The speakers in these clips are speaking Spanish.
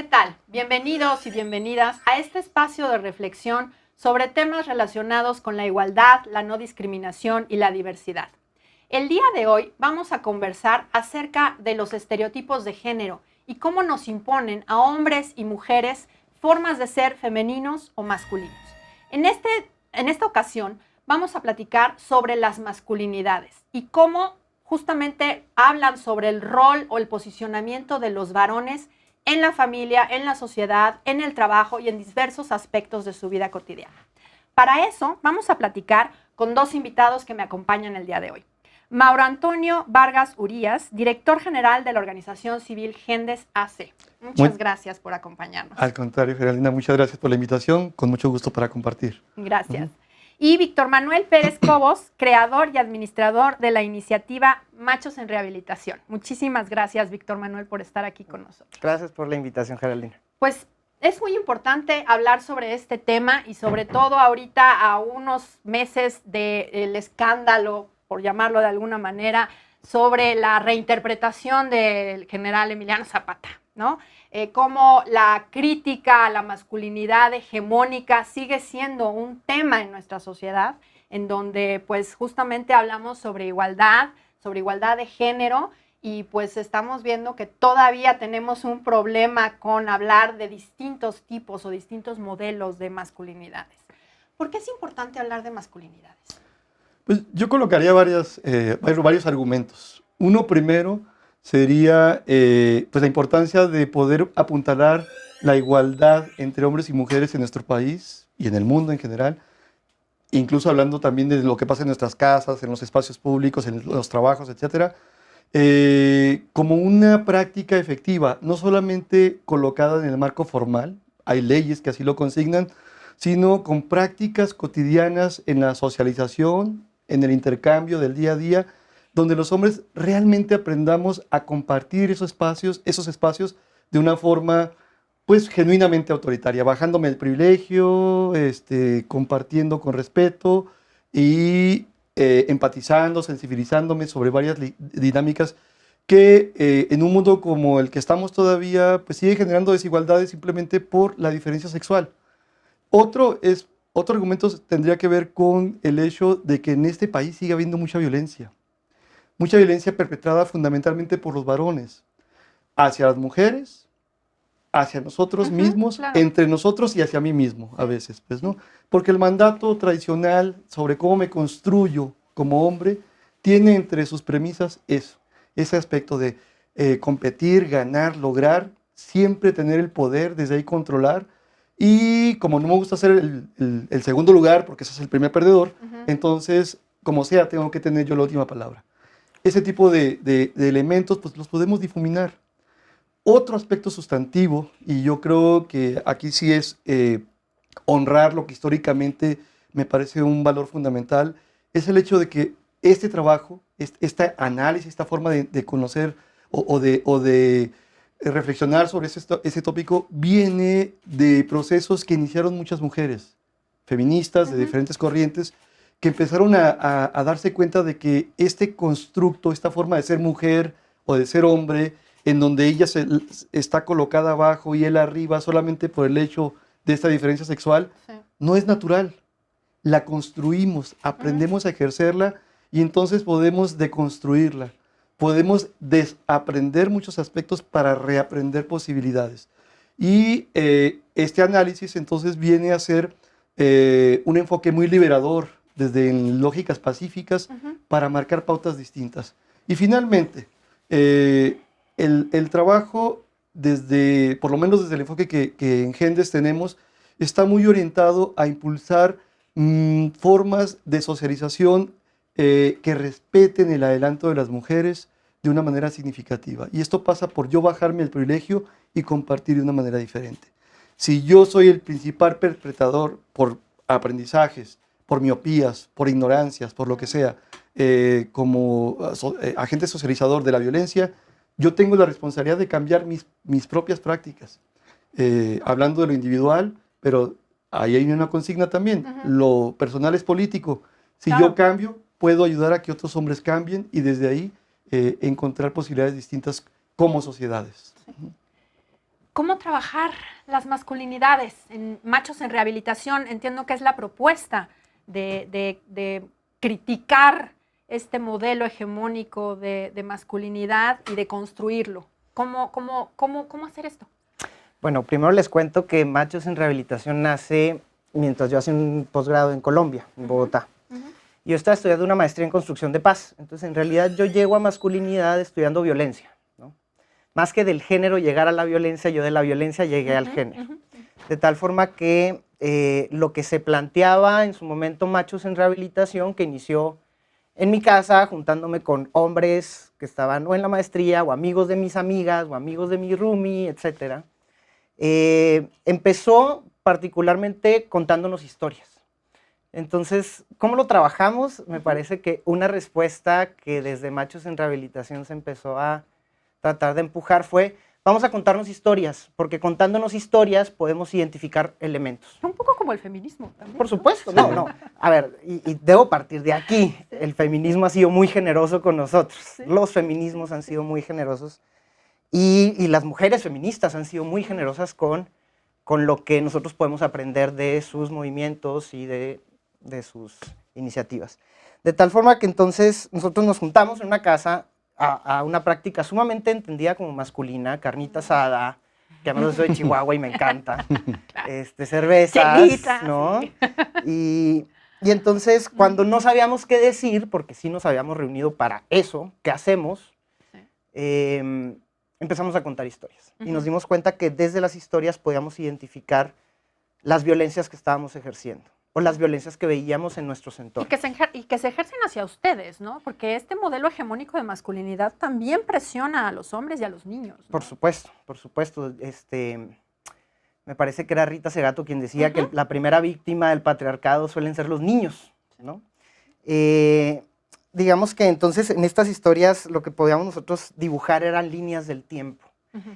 tal? Bienvenidos y bienvenidas a este espacio de reflexión sobre temas relacionados con la igualdad, la no discriminación y la diversidad. El día de hoy vamos a conversar acerca de los estereotipos de género y cómo nos imponen a hombres y mujeres formas de ser femeninos o masculinos. En esta ocasión vamos a platicar sobre las masculinidades y cómo justamente hablan sobre el rol o el posicionamiento de los varones en la familia, en la sociedad, en el trabajo y en diversos aspectos de su vida cotidiana. Para eso vamos a platicar con dos invitados que me acompañan el día de hoy. Mauro Antonio Vargas Urías, director general de la organización civil Gendes AC. Muchas gracias por acompañarnos. Al contrario, Geraldina, muchas gracias por la invitación. Con mucho gusto para compartir. Gracias. Y Víctor Manuel Pérez Cobos, creador y administrador de la iniciativa Machos en Rehabilitación. Muchísimas gracias, Víctor Manuel, por estar aquí con nosotros. Gracias por la invitación, Geraldina. Pues es muy importante hablar sobre este tema y sobre todo ahorita a unos meses del escándalo, por llamarlo de alguna manera, sobre la reinterpretación del general Emiliano Zapata, ¿no? Cómo la crítica a la masculinidad hegemónica sigue siendo un tema en nuestra sociedad, en donde pues justamente hablamos sobre igualdad de género, y pues estamos viendo que todavía tenemos un problema con hablar de distintos tipos o distintos modelos de masculinidades. ¿Por qué es importante hablar de masculinidades? Pues yo colocaría varios argumentos. Uno primero sería pues la importancia de poder apuntalar la igualdad entre hombres y mujeres en nuestro país y en el mundo en general, incluso hablando también de lo que pasa en nuestras casas, en los espacios públicos, en los trabajos, etcétera, como una práctica efectiva, no solamente colocada en el marco formal, hay leyes que así lo consignan, sino con prácticas cotidianas en la socialización, en el intercambio del día a día, donde los hombres realmente aprendamos a compartir esos espacios de una forma pues genuinamente autoritaria, bajándome el privilegio, compartiendo con respeto y empatizando, sensibilizándome sobre varias dinámicas que en un mundo como el que estamos todavía pues sigue generando desigualdades simplemente por la diferencia sexual. Otro argumento tendría que ver con el hecho de que en este país sigue habiendo mucha violencia perpetrada fundamentalmente por los varones, hacia las mujeres, hacia nosotros mismos, claro, entre nosotros y hacia mí mismo a veces, pues, ¿no? Porque el mandato tradicional sobre cómo me construyo como hombre tiene entre sus premisas ese aspecto de competir, ganar, lograr, siempre tener el poder, desde ahí controlar. Y como no me gusta ser el segundo lugar, porque ese es el primer perdedor, entonces, como sea, tengo que tener yo la última palabra. Ese tipo de elementos pues los podemos difuminar. Otro aspecto sustantivo, y yo creo que aquí sí es honrar lo que históricamente me parece un valor fundamental, es el hecho de que este trabajo, este análisis, esta forma de conocer o de reflexionar sobre ese tópico viene de procesos que iniciaron muchas mujeres feministas de diferentes corrientes, que empezaron a darse cuenta de que este constructo, esta forma de ser mujer o de ser hombre, en donde ella está colocada abajo y él arriba solamente por el hecho de esta diferencia sexual, no es natural. La construimos, aprendemos a ejercerla y entonces podemos deconstruirla. Podemos desaprender muchos aspectos para reaprender posibilidades. Y este análisis entonces viene a ser un enfoque muy liberador, desde lógicas pacíficas, para marcar pautas distintas. Y finalmente, el trabajo, por lo menos desde el enfoque que en Gendes tenemos, está muy orientado a impulsar formas de socialización que respeten el adelanto de las mujeres de una manera significativa. Y esto pasa por yo bajarme el privilegio y compartir de una manera diferente. Si yo soy el principal perpetrador por aprendizajes, por miopías, por ignorancias, por lo que sea, como agente socializador de la violencia, yo tengo la responsabilidad de cambiar mis propias prácticas. Hablando de lo individual, pero ahí hay una consigna también. Lo personal es político. Si yo cambio, puedo ayudar a que otros hombres cambien y desde ahí encontrar posibilidades distintas como sociedades. ¿Cómo ¿cómo trabajar las masculinidades en Machos en Rehabilitación? Entiendo que es la propuesta de criticar este modelo hegemónico de masculinidad y de construirlo. ¿Cómo hacer esto? Bueno, primero les cuento que Machos en Rehabilitación nace mientras yo hacía un posgrado en Colombia, en Bogotá. Yo estaba estudiando una maestría en construcción de paz. Entonces, en realidad, yo llego a masculinidad estudiando violencia, ¿no? Más que del género llegar a la violencia, yo de la violencia llegué al género. De tal forma que lo que se planteaba en su momento Machos en Rehabilitación, que inició en mi casa, juntándome con hombres que estaban o en la maestría, o amigos de mis amigas, o amigos de mi roomie, etcétera, empezó particularmente contándonos historias. Entonces, ¿cómo lo trabajamos? Me parece que una respuesta que desde Machos en Rehabilitación se empezó a tratar de empujar fue: vamos a contarnos historias, porque contándonos historias podemos identificar elementos. Un poco como el feminismo también. Por supuesto, no. A ver, y debo partir de aquí. Sí. El feminismo ha sido muy generoso con nosotros. Sí. Los feminismos han sido muy generosos. Y las mujeres feministas han sido muy generosas con lo que nosotros podemos aprender de sus movimientos y de sus iniciativas. De tal forma que entonces nosotros nos juntamos en una casa a una práctica sumamente entendida como masculina, carnita asada, que además soy de Chihuahua y me encanta, cervezas, Chelita, ¿no? Sí. Y entonces cuando no sabíamos qué decir, porque sí nos habíamos reunido para eso, ¿qué hacemos? Sí. Empezamos a contar historias. Y nos dimos cuenta que desde las historias podíamos identificar las violencias que estábamos ejerciendo o las violencias que veíamos en nuestros entornos. Y que se ejercen hacia ustedes, ¿no? Porque este modelo hegemónico de masculinidad también presiona a los hombres y a los niños, ¿no? Por supuesto, por supuesto. Me parece que era Rita Segato quien decía que la primera víctima del patriarcado suelen ser los niños, ¿no? Digamos que entonces en estas historias lo que podíamos nosotros dibujar eran líneas del tiempo.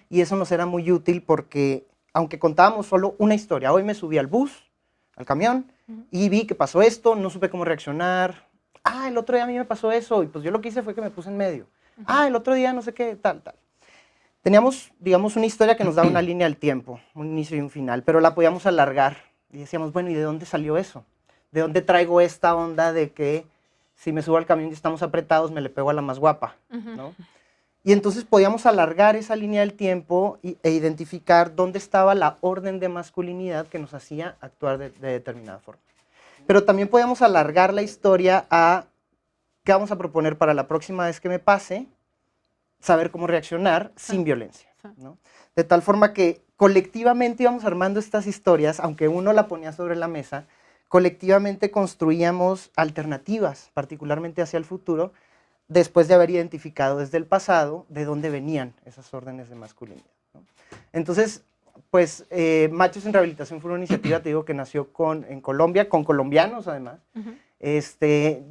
Y eso nos era muy útil porque, aunque contábamos solo una historia, hoy me subí al bus, al camión, y vi que pasó esto, no supe cómo reaccionar. Ah, el otro día a mí me pasó eso, y pues yo lo que hice fue que me puse en medio. Ah, el otro día no sé qué, tal. Teníamos, digamos, una historia que nos daba una línea del tiempo, un inicio y un final, pero la podíamos alargar. Y decíamos, bueno, ¿y de dónde salió eso? ¿De dónde traigo esta onda de que si me subo al camión y estamos apretados, me le pego a la más guapa, ¿no? Y entonces podíamos alargar esa línea del tiempo e identificar dónde estaba la orden de masculinidad que nos hacía actuar de determinada forma. Pero también podíamos alargar la historia a qué vamos a proponer para la próxima vez que me pase, saber cómo reaccionar sin violencia, ¿no? De tal forma que colectivamente íbamos armando estas historias, aunque uno la ponía sobre la mesa, colectivamente construíamos alternativas, particularmente hacia el futuro, después de haber identificado desde el pasado de dónde venían esas órdenes de masculinidad, ¿no? Entonces, pues, Machos en Rehabilitación fue una iniciativa, te digo, que nació en Colombia, con colombianos además.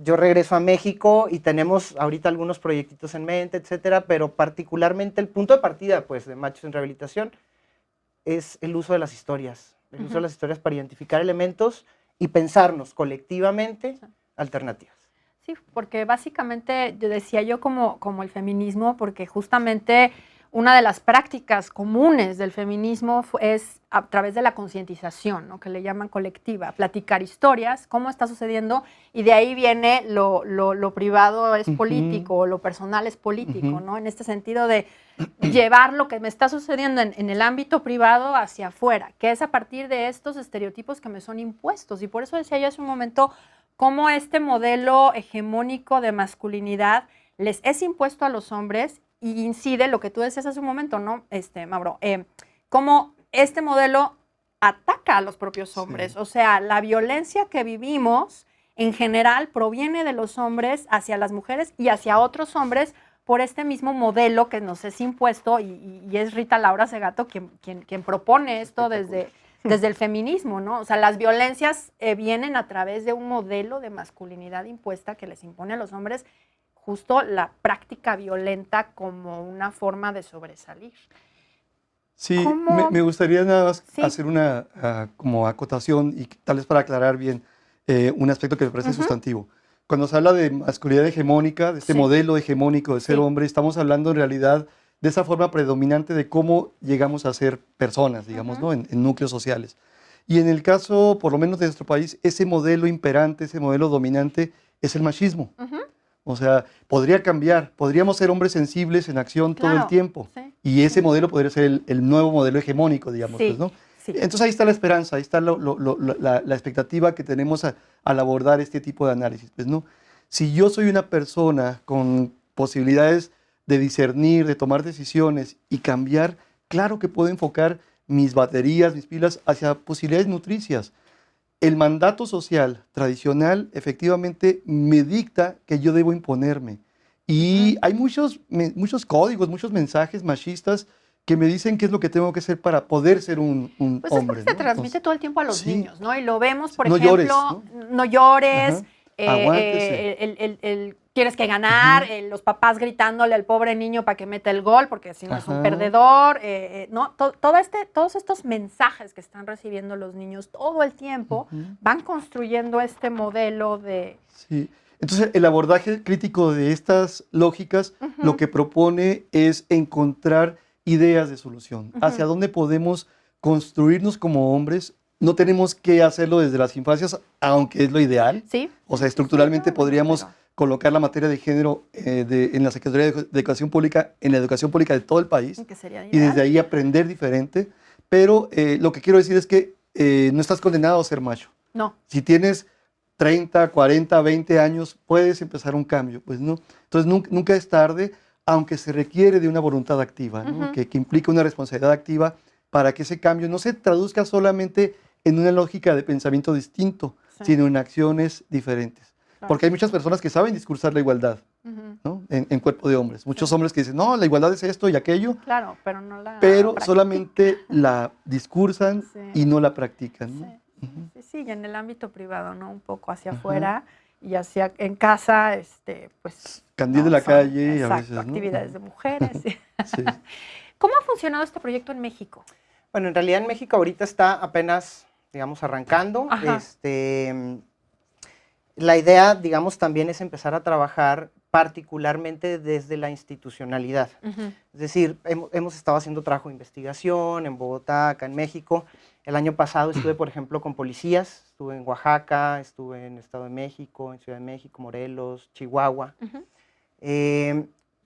Yo regreso a México y tenemos ahorita algunos proyectitos en mente, etcétera, pero particularmente el punto de partida, pues, de Machos en Rehabilitación es el uso de las historias, el uso de las historias para identificar elementos y pensarnos colectivamente alternativas. Sí, porque básicamente decía yo como el feminismo, porque justamente una de las prácticas comunes del feminismo es a través de la concientización, ¿no? Que le llaman colectiva, platicar historias, cómo está sucediendo, y de ahí viene lo privado es político, lo personal es político, ¿no? En este sentido de llevar lo que me está sucediendo en el ámbito privado hacia afuera, que es a partir de estos estereotipos que me son impuestos. Y por eso decía yo hace un momento cómo este modelo hegemónico de masculinidad les es impuesto a los hombres y incide lo que tú decías hace un momento, ¿no, Mauro? Cómo este modelo ataca a los propios hombres. Sí. O sea, la violencia que vivimos en general proviene de los hombres hacia las mujeres y hacia otros hombres por este mismo modelo que nos es impuesto, y es Rita Laura Segato quien propone esto desde el feminismo, ¿no? O sea, las violencias vienen a través de un modelo de masculinidad impuesta que les impone a los hombres justo la práctica violenta como una forma de sobresalir. Sí, me gustaría nada más hacer una como acotación y tal vez para aclarar bien un aspecto que me parece sustantivo. Cuando se habla de masculinidad hegemónica, de este modelo hegemónico de ser hombre, estamos hablando en realidad de esa forma predominante de cómo llegamos a ser personas, digamos, ¿no? En núcleos sociales. Y en el caso, por lo menos de nuestro país, ese modelo imperante, ese modelo dominante es el machismo. O sea, podría cambiar, podríamos ser hombres sensibles en acción todo el tiempo. Sí, y ese modelo podría ser el nuevo modelo hegemónico, digamos, sí, pues, ¿no? sí. Entonces ahí está la esperanza, ahí está la expectativa que tenemos al abordar este tipo de análisis, pues, ¿no? Si yo soy una persona con posibilidades de discernir, de tomar decisiones y cambiar, claro que puedo enfocar mis baterías, mis pilas hacia posibilidades nutricias. El mandato social tradicional efectivamente me dicta que yo debo imponerme. Y hay muchos códigos, muchos mensajes machistas que me dicen qué es lo que tengo que hacer para poder ser un Pues hombre. es porque se ¿no? transmite Entonces, todo el tiempo a los sí, niños, ¿no? Y lo vemos, por no ejemplo, llores, ¿no? no llores, Ajá. Aguántese. tienes que ganar, los papás gritándole al pobre niño para que meta el gol, porque si no es un Ajá. perdedor, ¿no? Todos estos mensajes que están recibiendo los niños todo el tiempo van construyendo este modelo de... Sí. Entonces, el abordaje crítico de estas lógicas lo que propone es encontrar ideas de solución. Hacia dónde podemos construirnos como hombres. No tenemos que hacerlo desde las infancias, aunque es lo ideal. Sí. O sea, estructuralmente Sí, podríamos pero... colocar la materia de género en la Secretaría de Educación Pública, en la educación pública de todo el país. Que sería Y desde ahí aprender diferente. Pero lo que quiero decir es que no estás condenado a ser macho. No. Si tienes 30, 40, 20 años, puedes empezar un cambio, pues no. Entonces nunca es tarde, aunque se requiere de una voluntad activa, ¿no? que implica una responsabilidad activa para que ese cambio no se traduzca solamente en una lógica de pensamiento distinto, sino en acciones diferentes. Claro. Porque hay muchas personas que saben discursar la igualdad, ¿no? en cuerpo de hombres. Muchos hombres que dicen, no, la igualdad es esto y aquello. Claro, pero no la Pero practican. solamente la discursan y no la practican, ¿no? Sí, y en el ámbito privado, ¿no? Un poco hacia afuera y hacia en casa, pues... Candil de la calle, exacto, a veces, ¿no? actividades de mujeres. Sí. ¿Cómo ha funcionado este proyecto en México? Bueno, en realidad en México ahorita está apenas, digamos, arrancando. La idea, digamos, también es empezar a trabajar particularmente desde la institucionalidad. Es decir, hemos estado haciendo trabajo de investigación en Bogotá, acá en México. El año pasado estuve, por ejemplo, con policías. Estuve en Oaxaca, estuve en Estado de México, en Ciudad de México, Morelos, Chihuahua.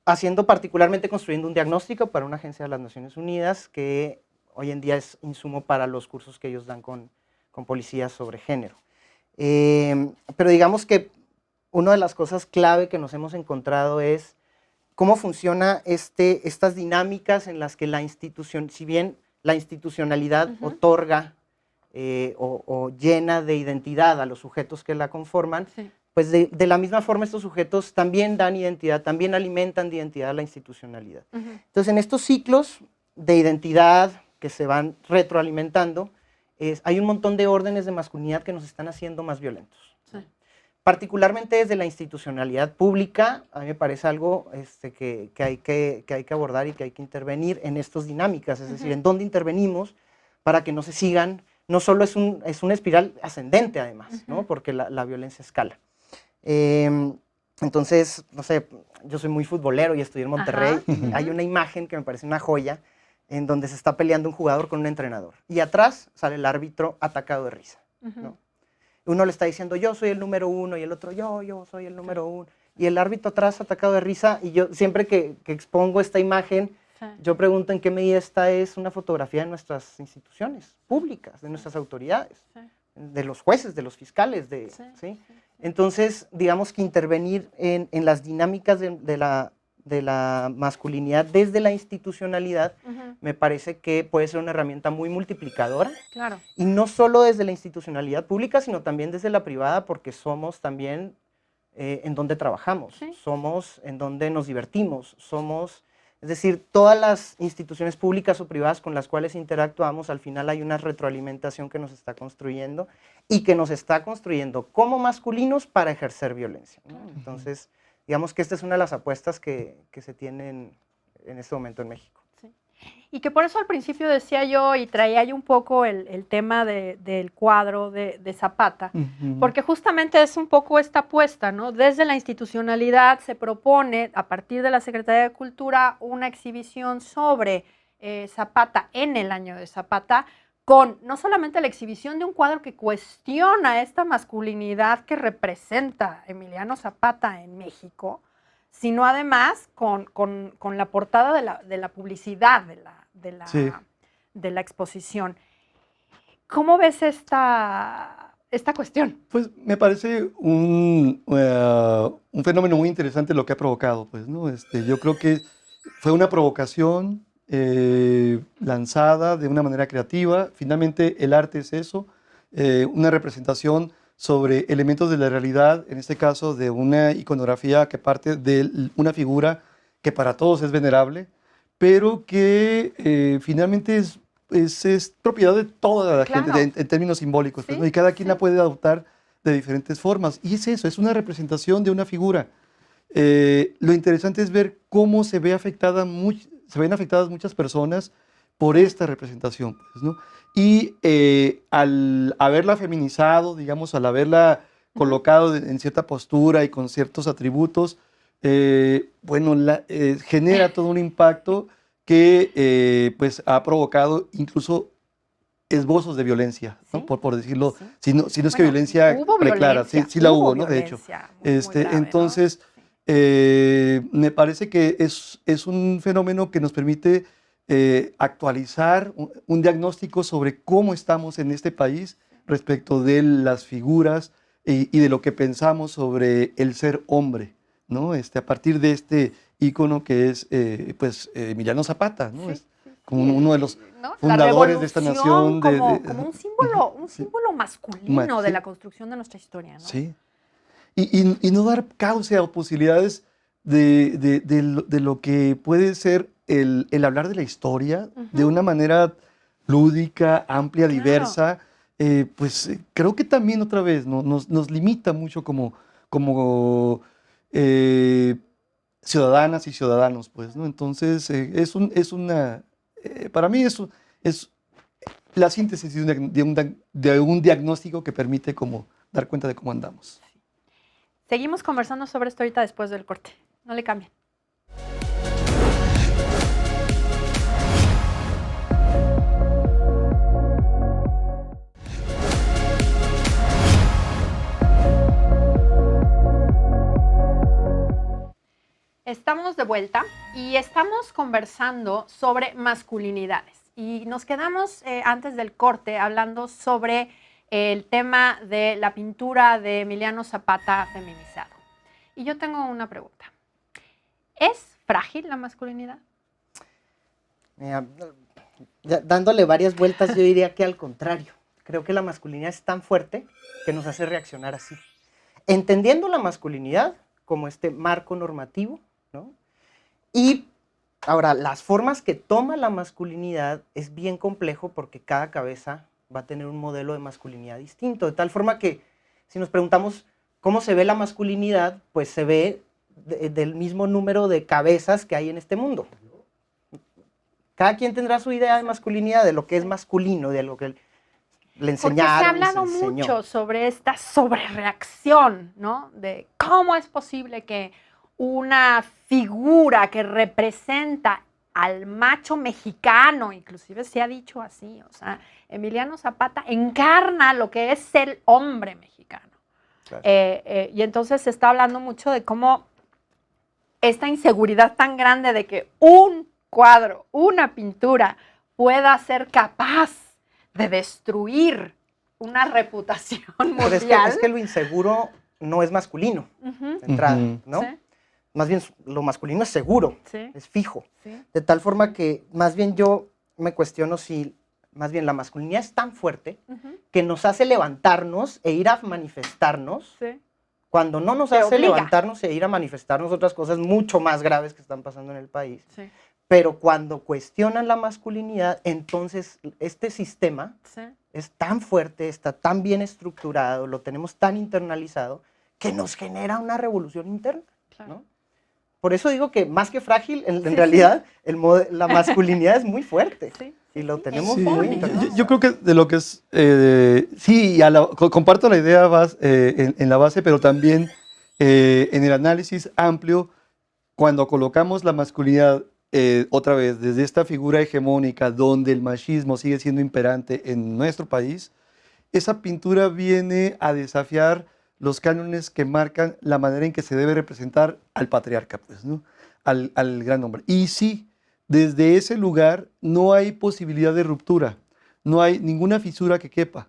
Haciendo particularmente, construyendo un diagnóstico para una agencia de las Naciones Unidas que hoy en día es insumo para los cursos que ellos dan con policías sobre género. Pero digamos que una de las cosas clave que nos hemos encontrado es cómo funciona estas dinámicas en las que la institución, si bien la institucionalidad otorga o llena de identidad a los sujetos que la conforman, pues de la misma forma estos sujetos también dan identidad, también alimentan de identidad a la institucionalidad. Entonces, en estos ciclos de identidad que se van retroalimentando, hay un montón de órdenes de masculinidad que nos están haciendo más violentos. Particularmente desde la institucionalidad pública, a mí me parece algo que hay que abordar y que hay que intervenir en estas dinámicas, es decir, en dónde intervenimos para que no se sigan, no solo es una espiral ascendente además, ¿no? Porque la violencia escala. Entonces, no sé, yo soy muy futbolero y estudié en Monterrey, y hay una imagen que me parece una joya, en donde se está peleando un jugador con un entrenador, y atrás sale el árbitro atacado de risa, ¿no? Uno le está diciendo, yo soy el número uno, y el otro, yo soy el número uno. Y el árbitro atrás atacado de risa, y yo siempre que expongo esta imagen, yo pregunto en qué medida esta es una fotografía de nuestras instituciones públicas, de nuestras autoridades, de los jueces, de los fiscales. ¿Sí? Entonces, digamos que intervenir en las dinámicas de la masculinidad desde la institucionalidad, me parece que puede ser una herramienta muy multiplicadora. Claro. Y no solo desde la institucionalidad pública, sino también desde la privada, porque somos también en donde trabajamos, somos en donde nos divertimos, es decir, todas las instituciones públicas o privadas con las cuales interactuamos, al final hay una retroalimentación que nos está construyendo y que nos está construyendo como masculinos para ejercer violencia, ¿no? Entonces, digamos que esta es una de las apuestas que se tienen en este momento en México. Y que por eso al principio decía yo y traía yo un poco el tema del cuadro de Zapata, porque justamente es un poco esta apuesta, ¿no? Desde la institucionalidad se propone, a partir de la Secretaría de Cultura, una exhibición sobre Zapata en el año de Zapata, con no solamente la exhibición de un cuadro que cuestiona esta masculinidad que representa Emiliano Zapata en México, sino además con la portada de la publicidad Sí. de la exposición. ¿Cómo ves esta cuestión? Pues me parece un fenómeno muy interesante lo que ha provocado, pues, ¿no? Yo creo que fue una provocación lanzada de una manera creativa. Finalmente, el arte es eso, una representación sobre elementos de la realidad, en este caso de una iconografía que parte de una figura que para todos es venerable, pero que finalmente es propiedad de toda la Claro. gente en términos simbólicos, pues, Sí, ¿no? Y cada quien sí. la puede adoptar de diferentes formas. Y es eso, es una representación de una figura. Lo interesante es ver cómo se ven afectadas muchas personas por esta representación, pues, ¿no? Y al haberla feminizado, digamos, al haberla colocado en cierta postura y con ciertos atributos, bueno, genera todo un impacto que pues ha provocado incluso esbozos de violencia, ¿no? Sí, Por decirlo, sí. si no es que Bueno, violencia hubo preclara, sí, violencia, sí la hubo, ¿no? De hecho. muy grave, Entonces, ¿no? Sí. me parece que es un fenómeno que nos permite actualizar un diagnóstico sobre cómo estamos en este país respecto de las figuras y de lo que pensamos sobre el ser hombre, ¿no? A partir de este ícono que es, pues, Emiliano Zapata, ¿no? Sí, Es sí, como sí, uno de los ¿no? La fundadores de esta revolución nación. como un Sí, símbolo masculino de sí, la construcción de nuestra historia, ¿no? sí. Y no dar cauce o posibilidades de lo que puede ser el hablar de la historia de Ujú, una manera lúdica, amplia, claro. diversa, pues creo que también otra vez nos limita mucho como eh, ciudadanas y ciudadanos, pues, ¿no? Entonces, para mí es la síntesis de un diagnóstico que permite como dar cuenta de cómo andamos. Seguimos conversando sobre esto ahorita después del corte. No le cambien. Estamos de vuelta y estamos conversando sobre masculinidades. Y nos quedamos antes del corte hablando sobre el tema de la pintura de Emiliano Zapata feminizado. Y yo tengo una pregunta. ¿Es frágil la masculinidad? Mira, dándole varias vueltas, yo diría que al contrario. Creo que la masculinidad es tan fuerte que nos hace reaccionar así. Entendiendo la masculinidad como este marco normativo, ¿no? Y ahora, las formas que toma la masculinidad es bien complejo porque cada cabeza va a tener un modelo de masculinidad distinto, de tal forma que si nos preguntamos cómo se ve la masculinidad, pues se ve del mismo número de cabezas que hay en este mundo. Cada quien tendrá su idea de masculinidad, de lo que es masculino, de lo que le Porque se ha enseñaron y se hablado enseñó. mucho sobre esta sobrereacción, ¿no? De cómo es posible que una figura que representa al macho mexicano, inclusive se ha dicho así, o sea, Emiliano Zapata encarna lo que es el hombre mexicano. Claro. Y entonces se está hablando mucho de cómo esta inseguridad tan grande de que un cuadro, una pintura, pueda ser capaz de destruir una reputación mundial. Pero es que lo inseguro no es masculino, de entrada, ¿no? Sí. Más bien lo masculino es seguro, Sí. es fijo. Sí. De tal forma que más bien yo me cuestiono si más bien la masculinidad es tan fuerte que nos hace levantarnos e ir a manifestarnos, Sí. cuando no nos Te hace obliga. levantarnos e ir a manifestarnos otras cosas mucho más graves que están pasando en el país. Sí. Pero cuando cuestionan la masculinidad, entonces este sistema Sí. es tan fuerte, está tan bien estructurado, lo tenemos tan internalizado, que nos genera una revolución interna, Claro. ¿no? Por eso digo que más que frágil, en realidad la masculinidad es muy fuerte. Sí, y lo tenemos Sí, muy yo- internado. yo creo que de lo que es, sí, comparto la idea en la base, pero también en el análisis amplio, cuando colocamos la masculinidad otra vez desde esta figura hegemónica donde el machismo sigue siendo imperante en nuestro país, esa pintura viene a desafiar los cánones que marcan la manera en que se debe representar al patriarca, pues, ¿no? Al gran hombre. Y sí, desde ese lugar no hay posibilidad de ruptura, no hay ninguna fisura que quepa,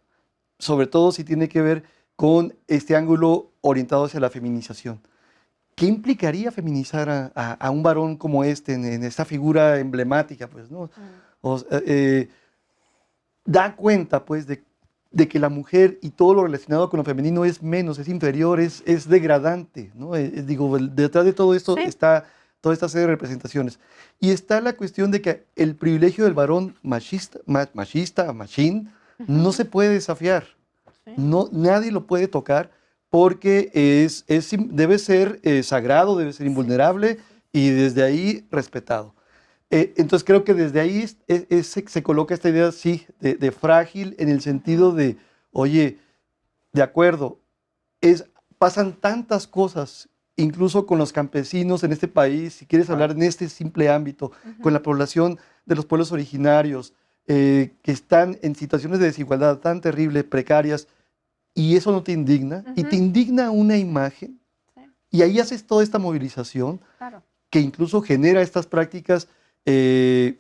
sobre todo si tiene que ver con este ángulo orientado hacia la feminización. ¿Qué implicaría feminizar a un varón como este en esta figura emblemática, pues, ¿no? O sea, da cuenta, pues, de que la mujer y todo lo relacionado con lo femenino es menos, es inferior, es degradante, ¿no? Digo, detrás de todo esto Sí. está toda esta serie de representaciones. Y está la cuestión de que el privilegio del varón machín, no se puede desafiar. Sí. No, nadie lo puede tocar porque debe ser sagrado, debe ser invulnerable y desde ahí respetado. Entonces creo que desde ahí se coloca esta idea, sí, de frágil en el sentido de, oye, de acuerdo, pasan tantas cosas, incluso con los campesinos en este país, si quieres hablar en este simple ámbito, con la población de los pueblos originarios, que están en situaciones de desigualdad tan terribles, precarias, y eso no te indigna, y te indigna una imagen, Sí. y ahí haces toda esta movilización Claro. que incluso genera estas prácticas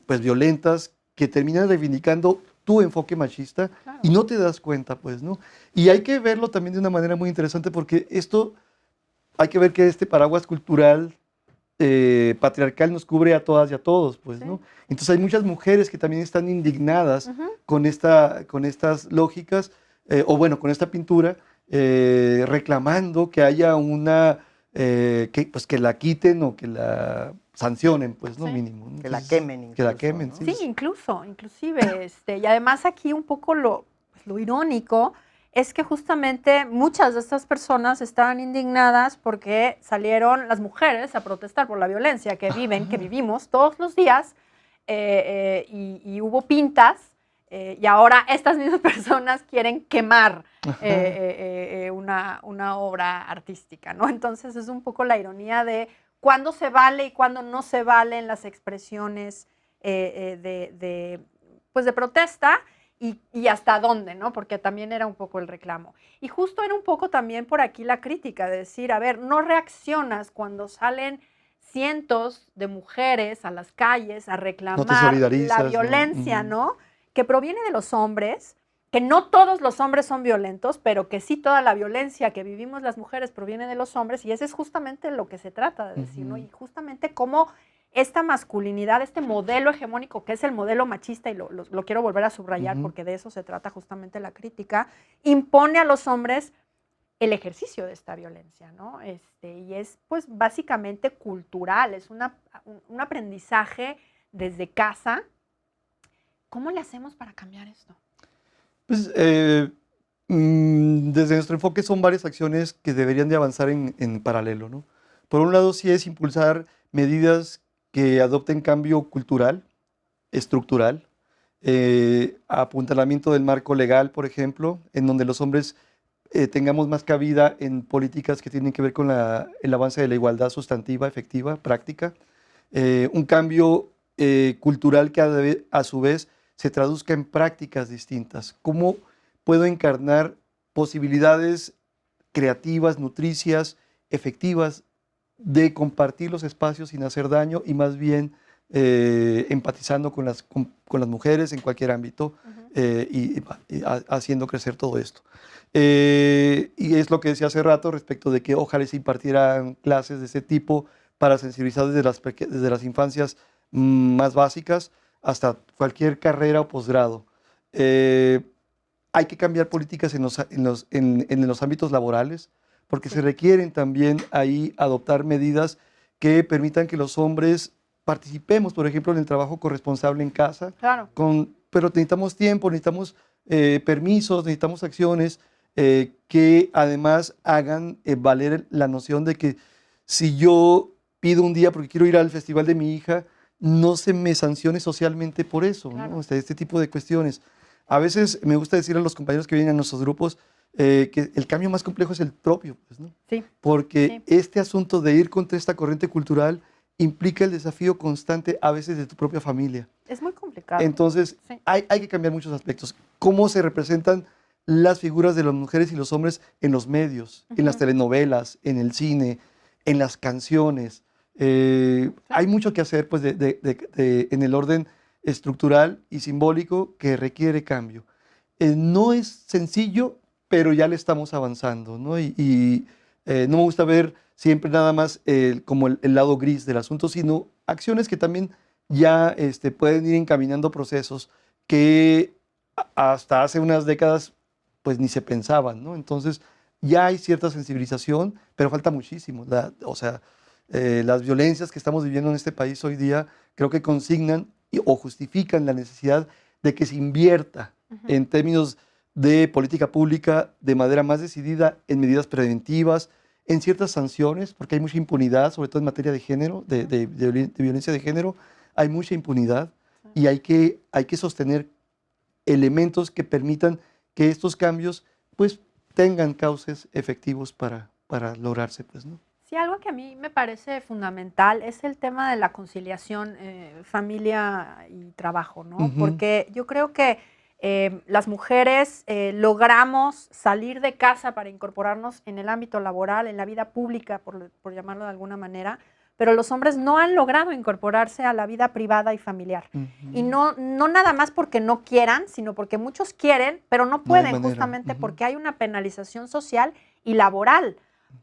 pues violentas que terminan reivindicando tu enfoque machista Claro. y no te das cuenta, pues, ¿no? Y hay que verlo también de una manera muy interesante porque hay que ver que este paraguas cultural patriarcal nos cubre a todas y a todos, pues, Sí. ¿no? Entonces hay muchas mujeres que también están indignadas con estas lógicas, o bueno, con esta pintura, reclamando que haya que la quiten o que la sancionen, pues, ¿no? Sí. Mínimo, ¿no? Que la Entonces, quemen que la incluso, quemen, ¿no? sí. Sí, inclusive, y además aquí un poco lo irónico es que justamente muchas de estas personas estaban indignadas porque salieron las mujeres a protestar por la violencia que vivimos todos los días y hubo pintas y ahora estas mismas personas quieren quemar una obra artística, ¿no? Entonces es un poco la ironía de cuándo se vale y cuándo no se valen las expresiones pues de protesta y hasta dónde, ¿no? Porque también era un poco el reclamo. Y justo era un poco también por aquí la crítica, de decir, a ver, no reaccionas cuando salen cientos de mujeres a las calles a No te reclamar la solidarizas, violencia, ¿no? ¿no? Que proviene de los hombres, que no todos los hombres son violentos, pero que sí toda la violencia que vivimos las mujeres proviene de los hombres, y ese es justamente lo que se trata de decir, ¿no? Y justamente cómo esta masculinidad, este modelo hegemónico que es el modelo machista, y lo quiero volver a subrayar porque de eso se trata justamente la crítica, impone a los hombres el ejercicio de esta violencia, ¿no? Y es pues básicamente cultural, es un aprendizaje desde casa. ¿Cómo le hacemos para cambiar esto? Pues desde nuestro enfoque son varias acciones que deberían de avanzar en paralelo, ¿no? Por un lado, sí es impulsar medidas que adopten cambio cultural, estructural, apuntalamiento del marco legal, por ejemplo, en donde los hombres tengamos más cabida en políticas que tienen que ver con el avance de la igualdad sustantiva, efectiva, práctica, un cambio cultural que a su vez se traduzca en prácticas distintas. ¿Cómo puedo encarnar posibilidades creativas, nutricias, efectivas de compartir los espacios sin hacer daño y más bien empatizando con las mujeres en cualquier ámbito y haciendo crecer todo esto? Y es lo que decía hace rato respecto de que ojalá se impartieran clases de ese tipo para sensibilizar desde las infancias más básicas hasta cualquier carrera o posgrado. Hay que cambiar políticas en los ámbitos laborales, porque se requieren también ahí adoptar medidas que permitan que los hombres participemos, por ejemplo, en el trabajo corresponsable en casa. Claro. Pero necesitamos tiempo, necesitamos permisos, necesitamos acciones que además hagan valer la noción de que si yo pido un día porque quiero ir al festival de mi hija, no se me sancione socialmente por eso, Claro. ¿no? O sea, este tipo de cuestiones. A veces me gusta decir a los compañeros que vienen a nuestros grupos que el cambio más complejo es el propio, pues, ¿no? Sí. Porque Sí. este asunto de ir contra esta corriente cultural implica el desafío constante a veces de tu propia familia. Es muy complicado. Entonces, Sí. hay que cambiar muchos aspectos. ¿Cómo se representan las figuras de las mujeres y los hombres en los medios, en las telenovelas, en el cine, en las canciones? Hay mucho que hacer pues, en el orden estructural y simbólico que requiere cambio. No es sencillo, pero ya le estamos avanzando, ¿no? No me gusta ver siempre nada más como el lado gris del asunto, sino acciones que también ya pueden ir encaminando procesos que hasta hace unas décadas pues ni se pensaban, ¿no? Entonces ya hay cierta sensibilización, pero falta muchísimo. O sea, las violencias que estamos viviendo en este país hoy día creo que consignan o justifican la necesidad de que se invierta en términos de política pública de manera más decidida en medidas preventivas, en ciertas sanciones, porque hay mucha impunidad, sobre todo en materia de género, de violencia de género, hay mucha impunidad y hay que sostener elementos que permitan que estos cambios pues tengan cauces efectivos para lograrse, pues, ¿no? Sí, algo que a mí me parece fundamental es el tema de la conciliación familia y trabajo, ¿no? Ujú. Porque yo creo que las mujeres logramos salir de casa para incorporarnos en el ámbito laboral, en la vida pública, por llamarlo de alguna manera, pero los hombres no han logrado incorporarse a la vida privada y familiar. Y no nada más porque no quieran, sino porque muchos quieren, pero no No hay pueden, manera. justamente Ujú. porque hay una penalización social y laboral.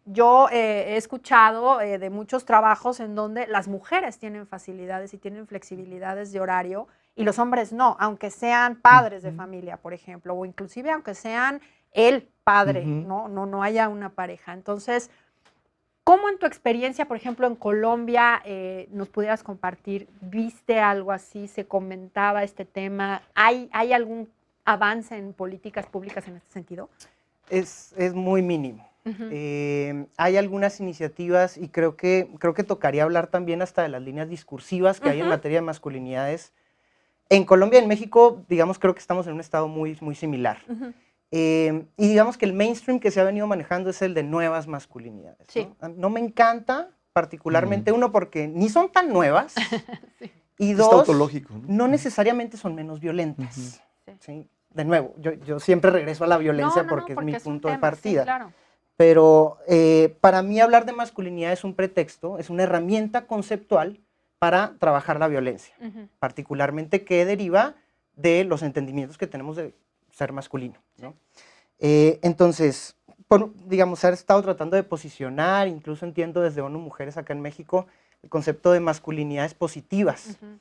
Yo he escuchado de muchos trabajos en donde las mujeres tienen facilidades y tienen flexibilidades de horario y los hombres no, aunque sean padres de familia, por ejemplo, o inclusive aunque sean el padre, Ujú. no haya una pareja. Entonces, ¿cómo en tu experiencia, por ejemplo, en Colombia, nos pudieras compartir? ¿Viste algo así? ¿Se comentaba este tema? ¿Hay algún avance en políticas públicas en este sentido? Es muy mínimo. Ujú. Hay algunas iniciativas y creo que tocaría hablar también hasta de las líneas discursivas que hay en Ujú. materia de masculinidades. En Colombia y en México, digamos, creo que estamos en un estado muy, muy similar. Ujú. Y digamos que el mainstream que se ha venido manejando es el de nuevas masculinidades. Sí. ¿No? No me encanta, particularmente, uno, porque ni son tan nuevas, Sí. y Está dos, autológico, ¿no? no necesariamente son menos violentas. Sí. ¿Sí? De nuevo, yo siempre regreso a la violencia porque es mi un punto de tema, sí, partida. claro. Pero para mí hablar de masculinidad es un pretexto, es una herramienta conceptual para trabajar la violencia, Ujú. particularmente que deriva de los entendimientos que tenemos de ser masculino, ¿no? Entonces, digamos, se ha estado tratando de posicionar, incluso entiendo desde ONU Mujeres acá en México, el concepto de masculinidades positivas. Ujú.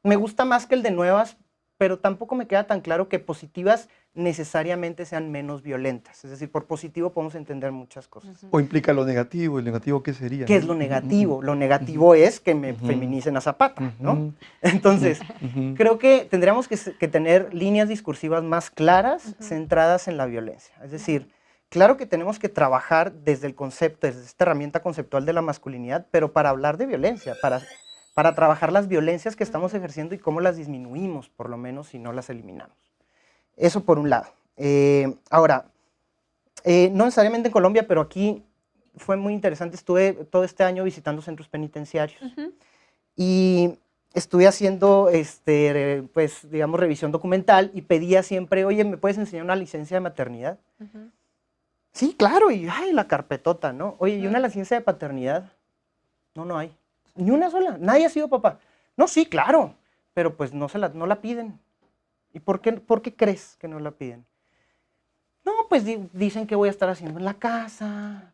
Me gusta más que el de nuevas, pero tampoco me queda tan claro que positivas necesariamente sean menos violentas. Es decir, por positivo podemos entender muchas cosas. Ujú. O implica lo negativo, ¿y lo negativo qué sería? ¿Qué es ¿no? lo negativo? Lo negativo es que me Ujú. feminicen a Zapata, ¿no? Ujú. Entonces, Ujú. creo que tendríamos que tener líneas discursivas más claras, Ujú. centradas en la violencia. Es decir, claro que tenemos que trabajar desde el concepto, desde esta herramienta conceptual de la masculinidad, pero para hablar de violencia, para trabajar las violencias que estamos ejerciendo y cómo las disminuimos, por lo menos, si no las eliminamos. Eso por un lado. Ahora, no necesariamente en Colombia, pero aquí fue muy interesante. Estuve todo este año visitando centros penitenciarios. Ujú. Y estuve haciendo, pues, digamos, revisión documental y pedía siempre, oye, ¿me puedes enseñar una licencia de maternidad? Ujú. Sí, claro, y ay, la carpetota, ¿no? Oye, ¿y una Ujú. licencia de paternidad? No hay. Ni una sola, nadie ha sido papá. No, sí, claro, pero pues no la piden. ¿Y por qué crees que no la piden? No, pues dicen que voy a estar haciendo en la casa,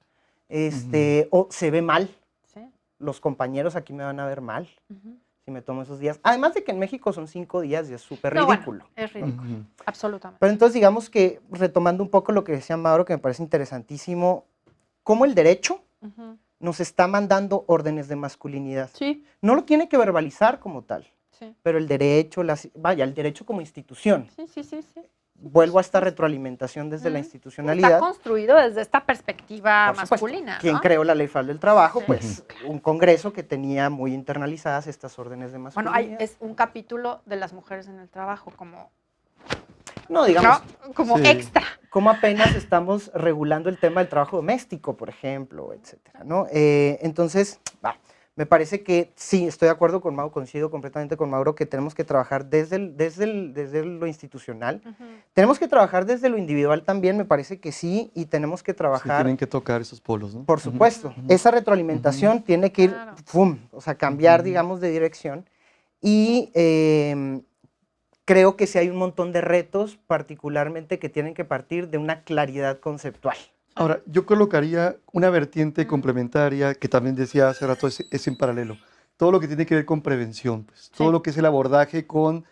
o se ve mal. Sí. Los compañeros aquí me van a ver mal Ujú. si me tomo esos días. Además de que en México son 5 días y es súper No, bueno, ridículo. es ridículo, Ujú. absolutamente. Pero entonces digamos que, retomando un poco lo que decía Mauro, que me parece interesantísimo, cómo el derecho Ujú. nos está mandando órdenes de masculinidad. Sí, No lo tiene que verbalizar como tal, sí. pero el derecho, el derecho como institución, Sí. vuelvo a esta retroalimentación desde la Está institucionalidad. construido desde esta perspectiva Por supuesto. masculina, ¿Quién ¿no? creó la Ley Federal del Trabajo? Sí. Pues un congreso que tenía muy internalizadas estas órdenes de Bueno, masculinidad. es un capítulo de las mujeres en el trabajo, como, No, digamos, ¿no? Como Sí. extra. como apenas estamos regulando el tema del trabajo doméstico, por ejemplo, etcétera, ¿no? Entonces, me parece que sí, estoy de acuerdo con Mauro, coincido completamente con Mauro, que tenemos que trabajar desde lo institucional. Tenemos que trabajar desde lo individual también, me parece que sí, y tenemos que Sí, trabajar, tienen que tocar esos polos, ¿no? por supuesto, esa retroalimentación tiene que ir, Claro. ¡fum!, o sea, cambiar, digamos, de dirección. Y creo que sí hay un montón de retos, particularmente que tienen que partir de una claridad conceptual. Ahora, yo colocaría una vertiente complementaria que también decía hace rato, es en paralelo. Todo lo que tiene que ver con prevención, pues, todo lo que es el abordaje con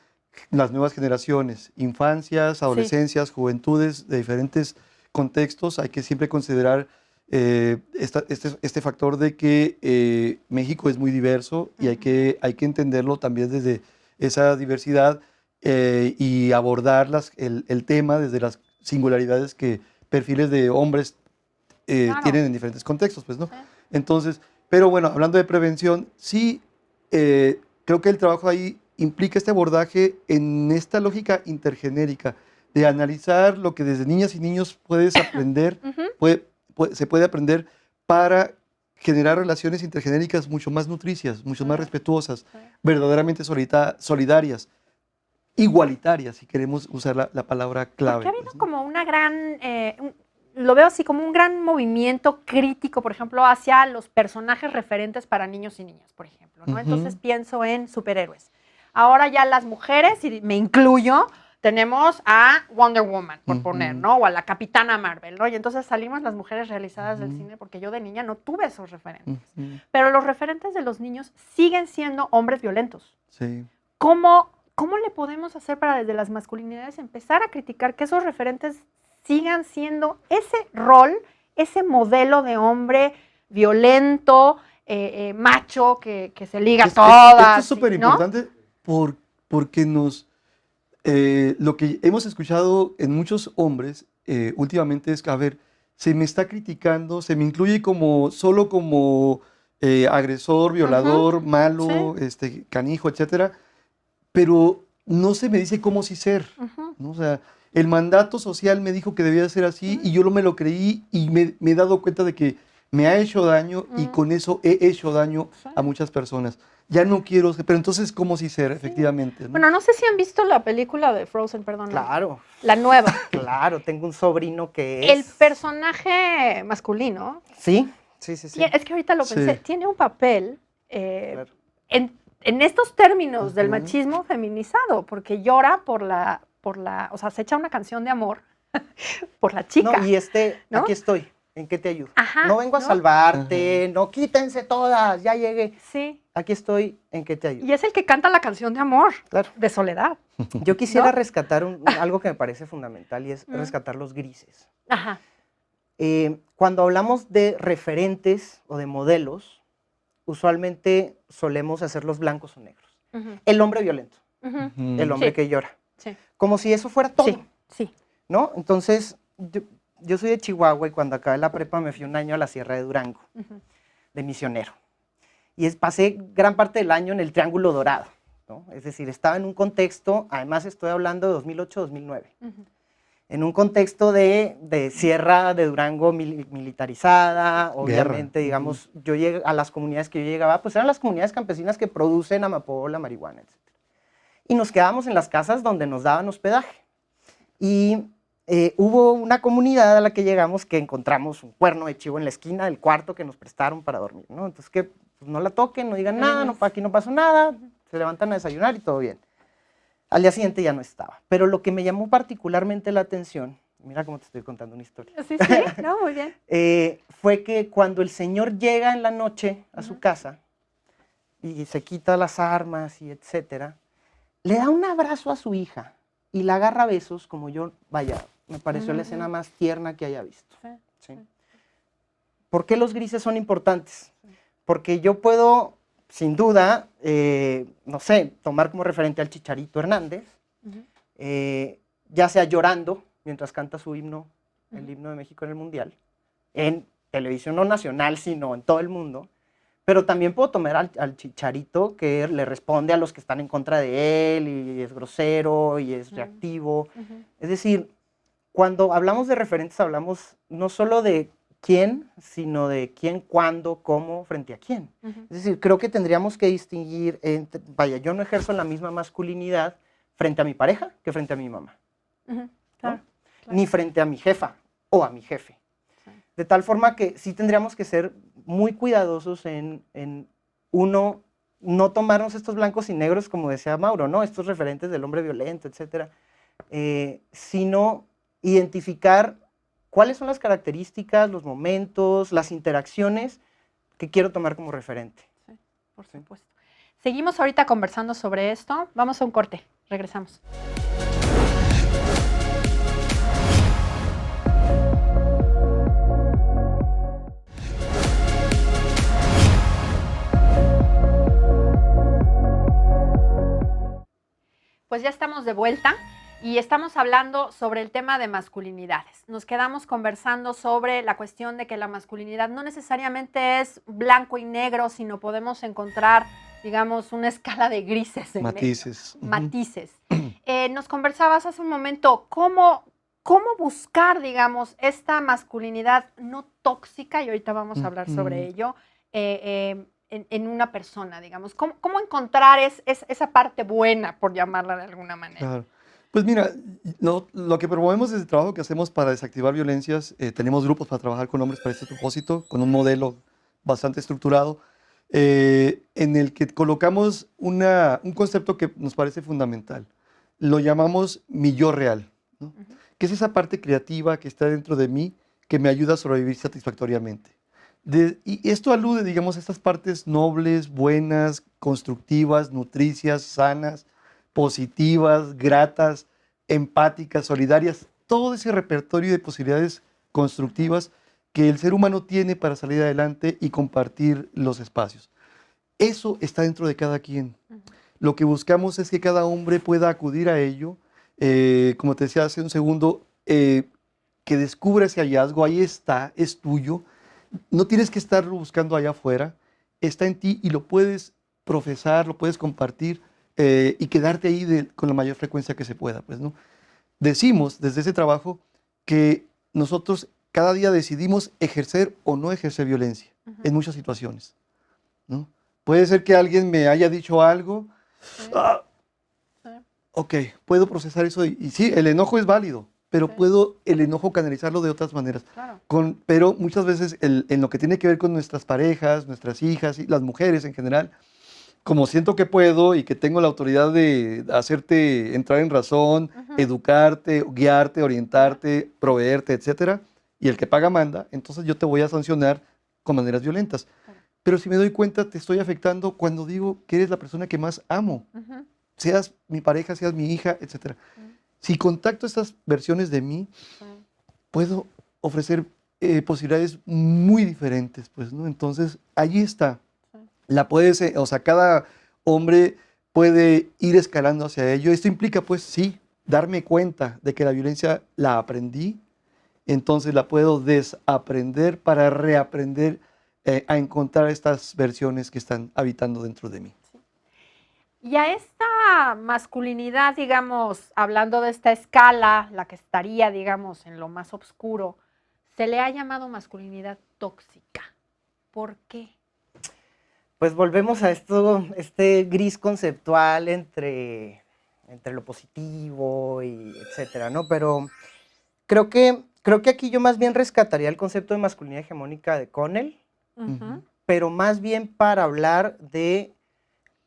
las nuevas generaciones, infancias, adolescencias, juventudes de diferentes contextos. Hay que siempre considerar este factor de que México es muy diverso y hay que entenderlo también desde esa diversidad y abordar el tema desde las singularidades que perfiles de hombres Claro. tienen en diferentes contextos, pues, ¿no? Sí. Entonces, pero bueno, hablando de prevención, sí, creo que el trabajo ahí implica este abordaje en esta lógica intergenérica de analizar lo que desde niñas y niños puedes aprender, se puede aprender para generar relaciones intergenéricas mucho más nutricias, mucho más respetuosas, verdaderamente solidarias, igualitarias, si queremos usar la palabra clave. Porque ha habido pues, ¿no? como una gran, lo veo así como un gran movimiento crítico, por ejemplo, hacia los personajes referentes para niños y niñas, por ejemplo, ¿no? Ujú. Entonces pienso en superhéroes. Ahora ya las mujeres, y me incluyo, tenemos a Wonder Woman, por poner, ¿no? O a la Capitana Marvel, ¿no? Y entonces salimos las mujeres realizadas del cine porque yo de niña no tuve esos referentes. Pero los referentes de los niños siguen siendo hombres violentos. Sí. ¿Cómo le podemos hacer para desde las masculinidades empezar a criticar que esos referentes sigan siendo ese rol, ese modelo de hombre violento, macho, que se liga a todas? Esto es súper importante porque lo que hemos escuchado en muchos hombres últimamente es que, a ver, se me está criticando, se me incluye solo como agresor, violador, malo, canijo, etcétera, pero no se me dice cómo sí ser, ¿no? O sea, el mandato social me dijo que debía ser así y yo me lo creí y me he dado cuenta de que me ha hecho daño y con eso he hecho daño a muchas personas. Ya no quiero ser, pero entonces, ¿cómo sí ser, efectivamente? ¿No? Bueno, no sé si han visto la película de Frozen, perdón. Claro. La nueva. Claro, tengo un sobrino que El personaje masculino. Sí. Es que ahorita lo pensé, tiene un papel Claro. en estos términos del machismo feminizado, porque llora o sea, se echa una canción de amor por la chica. No, y ¿no? aquí estoy, ¿en qué te ayudo? Ajá, no vengo a ¿no? salvarte, no quítense todas, ya llegué. Sí. Aquí estoy, ¿en qué te ayudo? Y es el que canta la canción de amor, Claro. de soledad. Yo quisiera ¿no? rescatar algo que me parece fundamental y es rescatar los grises. Ajá. Cuando hablamos de referentes o de modelos, usualmente solemos hacerlos blancos o negros. El hombre violento, el hombre que llora. Sí. Como si eso fuera todo. Sí. ¿No? Entonces, yo soy de Chihuahua y cuando acabé la prepa me fui un año a la Sierra de Durango, de misionero. Y pasé gran parte del año en el Triángulo Dorado, ¿no? Es decir, estaba en un contexto, además estoy hablando de 2008-2009, en un contexto de Sierra de Durango militarizada, obviamente, digamos, yo llegué a las comunidades que yo llegaba, pues eran las comunidades campesinas que producen amapola, marihuana, etc. Y nos quedábamos en las casas donde nos daban hospedaje. Y hubo una comunidad a la que llegamos que encontramos un cuerno de chivo en la esquina del cuarto que nos prestaron para dormir, ¿no? Entonces, que pues, no la toquen, no digan nada, no, aquí no pasó nada, se levantan a desayunar y todo bien. Al día siguiente ya no estaba. Pero lo que me llamó particularmente la atención, mira cómo te estoy contando una historia. Sí, no, muy bien. Fue que cuando el señor llega en la noche a su casa y se quita las armas y etcétera, le da un abrazo a su hija y la agarra a besos como yo, vaya, me pareció la escena más tierna que haya visto. ¿Sí? ¿Por qué los grises son importantes? Porque yo puedo, sin duda, no sé, tomar como referente al Chicharito Hernández, ya sea llorando mientras canta su himno, el himno de México en el Mundial, en televisión no nacional, sino en todo el mundo. Pero también puedo tomar al Chicharito que le responde a los que están en contra de él y es grosero y es reactivo. Es decir, cuando hablamos de referentes hablamos no solo de quién, sino de quién, cuándo, cómo, frente a quién. Es decir, creo que tendríamos que distinguir entre, vaya, yo no ejerzo la misma masculinidad frente a mi pareja que frente a mi mamá. Claro, ¿no? claro. Ni frente a mi jefa o a mi jefe. De tal forma que sí tendríamos que ser muy cuidadosos en uno, no tomarnos estos blancos y negros, como decía Mauro, ¿no? Estos referentes del hombre violento, etcétera, sino identificar cuáles son las características, los momentos, las interacciones que quiero tomar como referente. Sí, por supuesto. Seguimos ahorita conversando sobre esto. Vamos a un corte. Regresamos. Pues ya estamos de vuelta y estamos hablando sobre el tema de masculinidades. Nos quedamos conversando sobre la cuestión de que la masculinidad no necesariamente es blanco y negro, sino podemos encontrar, digamos, una escala de grises. Matices. Matices. Nos conversabas hace un momento cómo buscar, digamos, esta masculinidad no tóxica, y ahorita vamos a hablar sobre ello, en una persona, digamos. ¿Cómo encontrar esa parte buena, por llamarla de alguna manera? Claro. Pues mira, lo que promovemos es el trabajo que hacemos para desactivar violencias. Tenemos grupos para trabajar con hombres para este propósito, con un modelo bastante estructurado, en el que colocamos un concepto que nos parece fundamental. Lo llamamos mi yo real, ¿no? Que es esa parte creativa que está dentro de mí que me ayuda a sobrevivir satisfactoriamente. Y esto alude, digamos, a estas partes nobles, buenas, constructivas, nutricias, sanas, positivas, gratas, empáticas, solidarias, todo ese repertorio de posibilidades constructivas que el ser humano tiene para salir adelante y compartir los espacios. Eso está dentro de cada quien. Lo que buscamos es que cada hombre pueda acudir a ello, como te decía hace un segundo, que descubra ese hallazgo, ahí está, es tuyo. No tienes que estarlo buscando allá afuera, está en ti y lo puedes profesar, lo puedes compartir y quedarte ahí con la mayor frecuencia que se pueda, pues, ¿no? Decimos desde ese trabajo que nosotros cada día decidimos ejercer o no ejercer violencia en muchas situaciones, ¿no? Puede ser que alguien me haya dicho algo, ok, puedo procesar eso y sí, el enojo es válido, pero puedo el enojo canalizarlo de otras maneras. Claro. Pero muchas veces en lo que tiene que ver con nuestras parejas, nuestras hijas y las mujeres en general, como siento que puedo y que tengo la autoridad de hacerte entrar en razón, educarte, guiarte, orientarte, proveerte, etcétera, y el que paga manda, entonces yo te voy a sancionar con maneras violentas. Pero si me doy cuenta, te estoy afectando cuando digo que eres la persona que más amo, seas mi pareja, seas mi hija, etcétera. Si contacto estas versiones de mí, puedo ofrecer posibilidades muy diferentes, pues, ¿no? Entonces, allí está. Cada hombre puede ir escalando hacia ello. Esto implica, pues, sí, darme cuenta de que la violencia la aprendí, entonces la puedo desaprender para reaprender a encontrar estas versiones que están habitando dentro de mí. Y a esta masculinidad, digamos, hablando de esta escala, la que estaría, digamos, en lo más oscuro, se le ha llamado masculinidad tóxica. ¿Por qué? Pues volvemos a este gris conceptual entre lo positivo y etcétera, ¿no? Pero creo que aquí yo más bien rescataría el concepto de masculinidad hegemónica de Connell, pero más bien para hablar de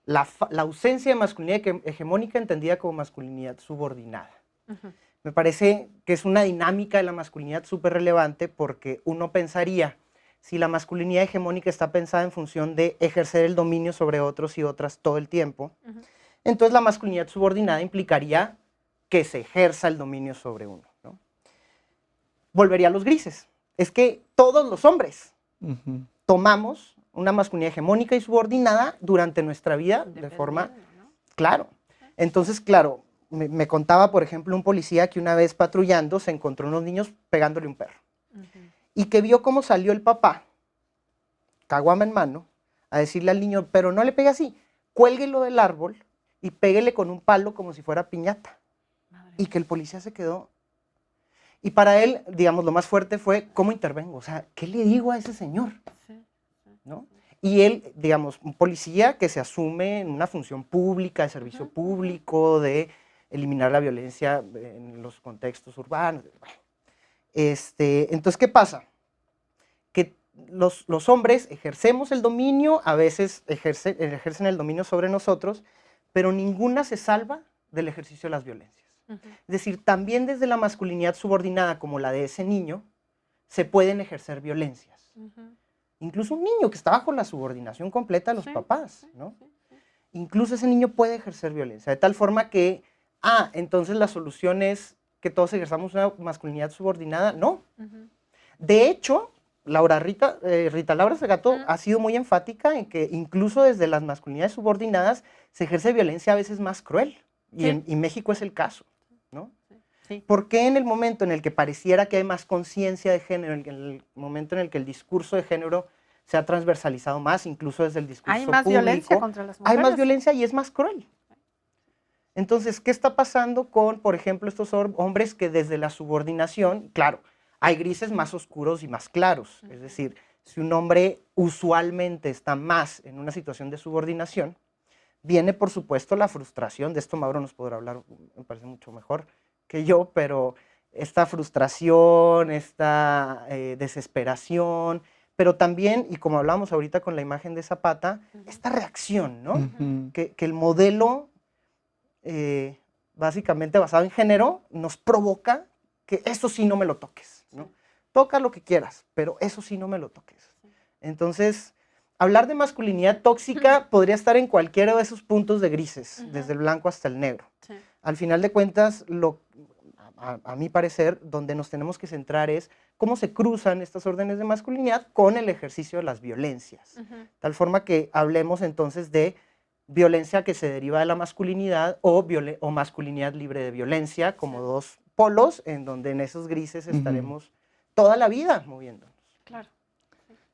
la ausencia de masculinidad hegemónica entendida como masculinidad subordinada. Me parece que es una dinámica de la masculinidad súper relevante porque uno pensaría, si la masculinidad hegemónica está pensada en función de ejercer el dominio sobre otros y otras todo el tiempo, entonces la masculinidad subordinada implicaría que se ejerza el dominio sobre uno, ¿no? Volvería a los grises. Es que todos los hombres tomamos una masculinidad hegemónica y subordinada durante nuestra vida de forma... ¿no? Claro. Entonces, claro, me contaba, por ejemplo, un policía que una vez patrullando se encontró unos niños pegándole a un perro. Y que vio cómo salió el papá, caguama en mano, a decirle al niño, pero no le pegue así, cuélguelo del árbol y péguele con un palo como si fuera piñata. Y que el policía se quedó. Y para él, digamos, lo más fuerte fue, ¿cómo intervengo? O sea, ¿qué le digo a ese señor? ¿No? Y él, digamos, un policía que se asume en una función pública, de servicio público, de eliminar la violencia en los contextos urbanos. Bueno. Entonces, ¿qué pasa? Que los hombres ejercemos el dominio, a veces ejercen el dominio sobre nosotros, pero ninguna se salva del ejercicio de las violencias. Es decir, también desde la masculinidad subordinada, como la de ese niño, se pueden ejercer violencias. Incluso un niño que está bajo la subordinación completa de los papás, ¿no? Incluso ese niño puede ejercer violencia, de tal forma que, entonces la solución es que todos ejerzamos una masculinidad subordinada. No. De hecho, Rita Laura Segato ha sido muy enfática en que incluso desde las masculinidades subordinadas se ejerce violencia a veces más cruel. Y México es el caso, ¿no? Sí. ¿Por qué en el momento en el que pareciera que hay más conciencia de género, en el momento en el que el discurso de género se ha transversalizado más, incluso desde el discurso Hay más público, violencia contra las mujeres? hay más violencia y es más cruel? Entonces, ¿qué está pasando con, por ejemplo, estos hombres que desde la subordinación, claro, hay grises más oscuros y más claros? Es decir, si un hombre usualmente está más en una situación de subordinación, viene, por supuesto, la frustración. De esto Mauro nos podrá hablar, me parece mucho mejor que yo, pero esta frustración, esta desesperación, pero también, y como hablamos ahorita con la imagen de Zapata, esta reacción, ¿no? Que el modelo, básicamente basado en género, nos provoca que eso sí no me lo toques, ¿no? Toca lo que quieras, pero eso sí no me lo toques. Entonces, hablar de masculinidad tóxica podría estar en cualquiera de esos puntos de grises, desde el blanco hasta el negro. Al final de cuentas, a mi parecer, donde nos tenemos que centrar es cómo se cruzan estas órdenes de masculinidad con el ejercicio de las violencias. Tal forma que hablemos entonces de violencia que se deriva de la masculinidad o masculinidad libre de violencia, como dos polos en donde en esos grises estaremos toda la vida moviéndonos. Claro.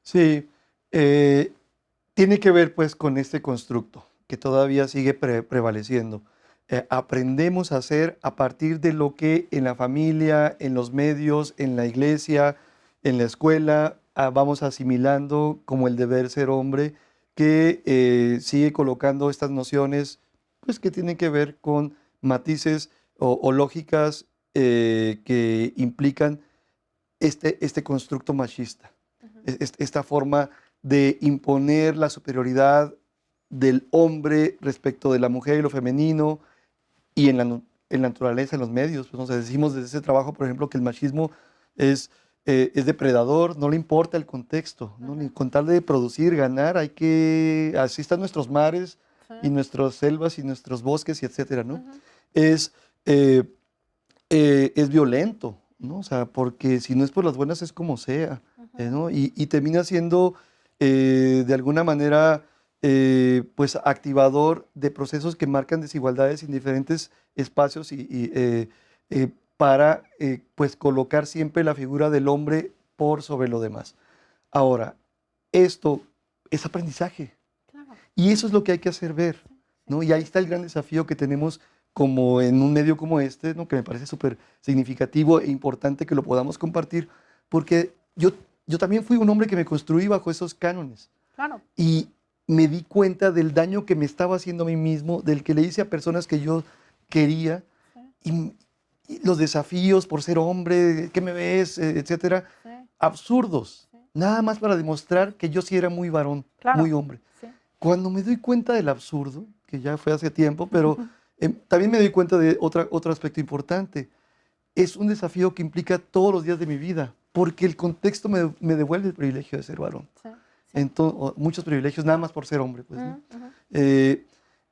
Sí, tiene que ver pues con este constructo que todavía sigue prevaleciendo. Aprendemos a hacer a partir de lo que en la familia, en los medios, en la iglesia, en la escuela, vamos asimilando como el deber ser hombre, que sigue colocando estas nociones pues, que tienen que ver con matices o lógicas que implican este constructo machista, esta forma de imponer la superioridad del hombre respecto de la mujer y lo femenino, y en la naturaleza, en los medios. Pues, decimos desde ese trabajo, por ejemplo, que el machismo es depredador, no le importa el contexto, ¿no? Ni con tal de producir, ganar, así están nuestros mares y nuestras selvas y nuestros bosques y etcétera, ¿no? Es violento, ¿no? O sea, porque si no es por las buenas es como sea, ¿no? Y termina siendo de alguna manera pues activador de procesos que marcan desigualdades en diferentes espacios para pues colocar siempre la figura del hombre por sobre lo demás. Ahora, esto es aprendizaje. Claro. Y eso es lo que hay que hacer ver, ¿no? Y ahí está el gran desafío que tenemos como en un medio como este, ¿no? Que me parece súper significativo e importante que lo podamos compartir, porque yo también fui un hombre que me construí bajo esos cánones. Claro. Y me di cuenta del daño que me estaba haciendo a mí mismo, del que le hice a personas que yo quería, y los desafíos por ser hombre, ¿qué me ves?, etcétera, absurdos, nada más para demostrar que yo sí era muy varón, muy hombre. Cuando me doy cuenta del absurdo, que ya fue hace tiempo, pero también me doy cuenta de otro aspecto importante. Es un desafío que implica todos los días de mi vida, porque el contexto me devuelve el privilegio de ser varón. Muchos privilegios nada más por ser hombre, pues, ¿no?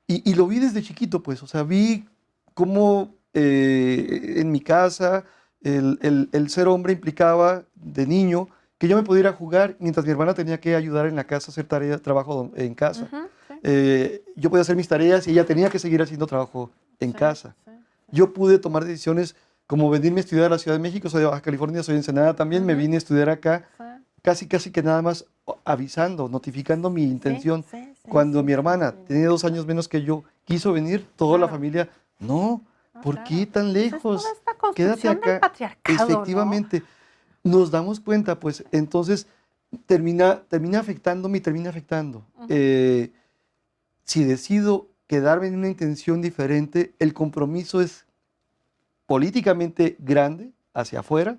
Y lo vi desde chiquito, pues, o sea, vi cómo en mi casa el ser hombre implicaba de niño que yo me pudiera jugar mientras mi hermana tenía que ayudar en la casa, hacer tareas, trabajo en casa. Yo podía hacer mis tareas y ella tenía que seguir haciendo trabajo en casa. Yo pude tomar decisiones como venirme a estudiar a la Ciudad de México, soy de Baja California, soy de Ensenada también, me vine a estudiar acá, casi que nada más avisando, notificando mi intención. Cuando mi hermana tenía 2 años menos que yo, quiso venir, toda la familia, no, ¿por qué tan Pues es lejos? toda esta Quédate construcción del acá. patriarcado, ¿no? Efectivamente, nos damos cuenta, pues entonces termina afectándome y termina afectando. Si decido quedarme en una intención diferente, el compromiso es políticamente grande hacia afuera,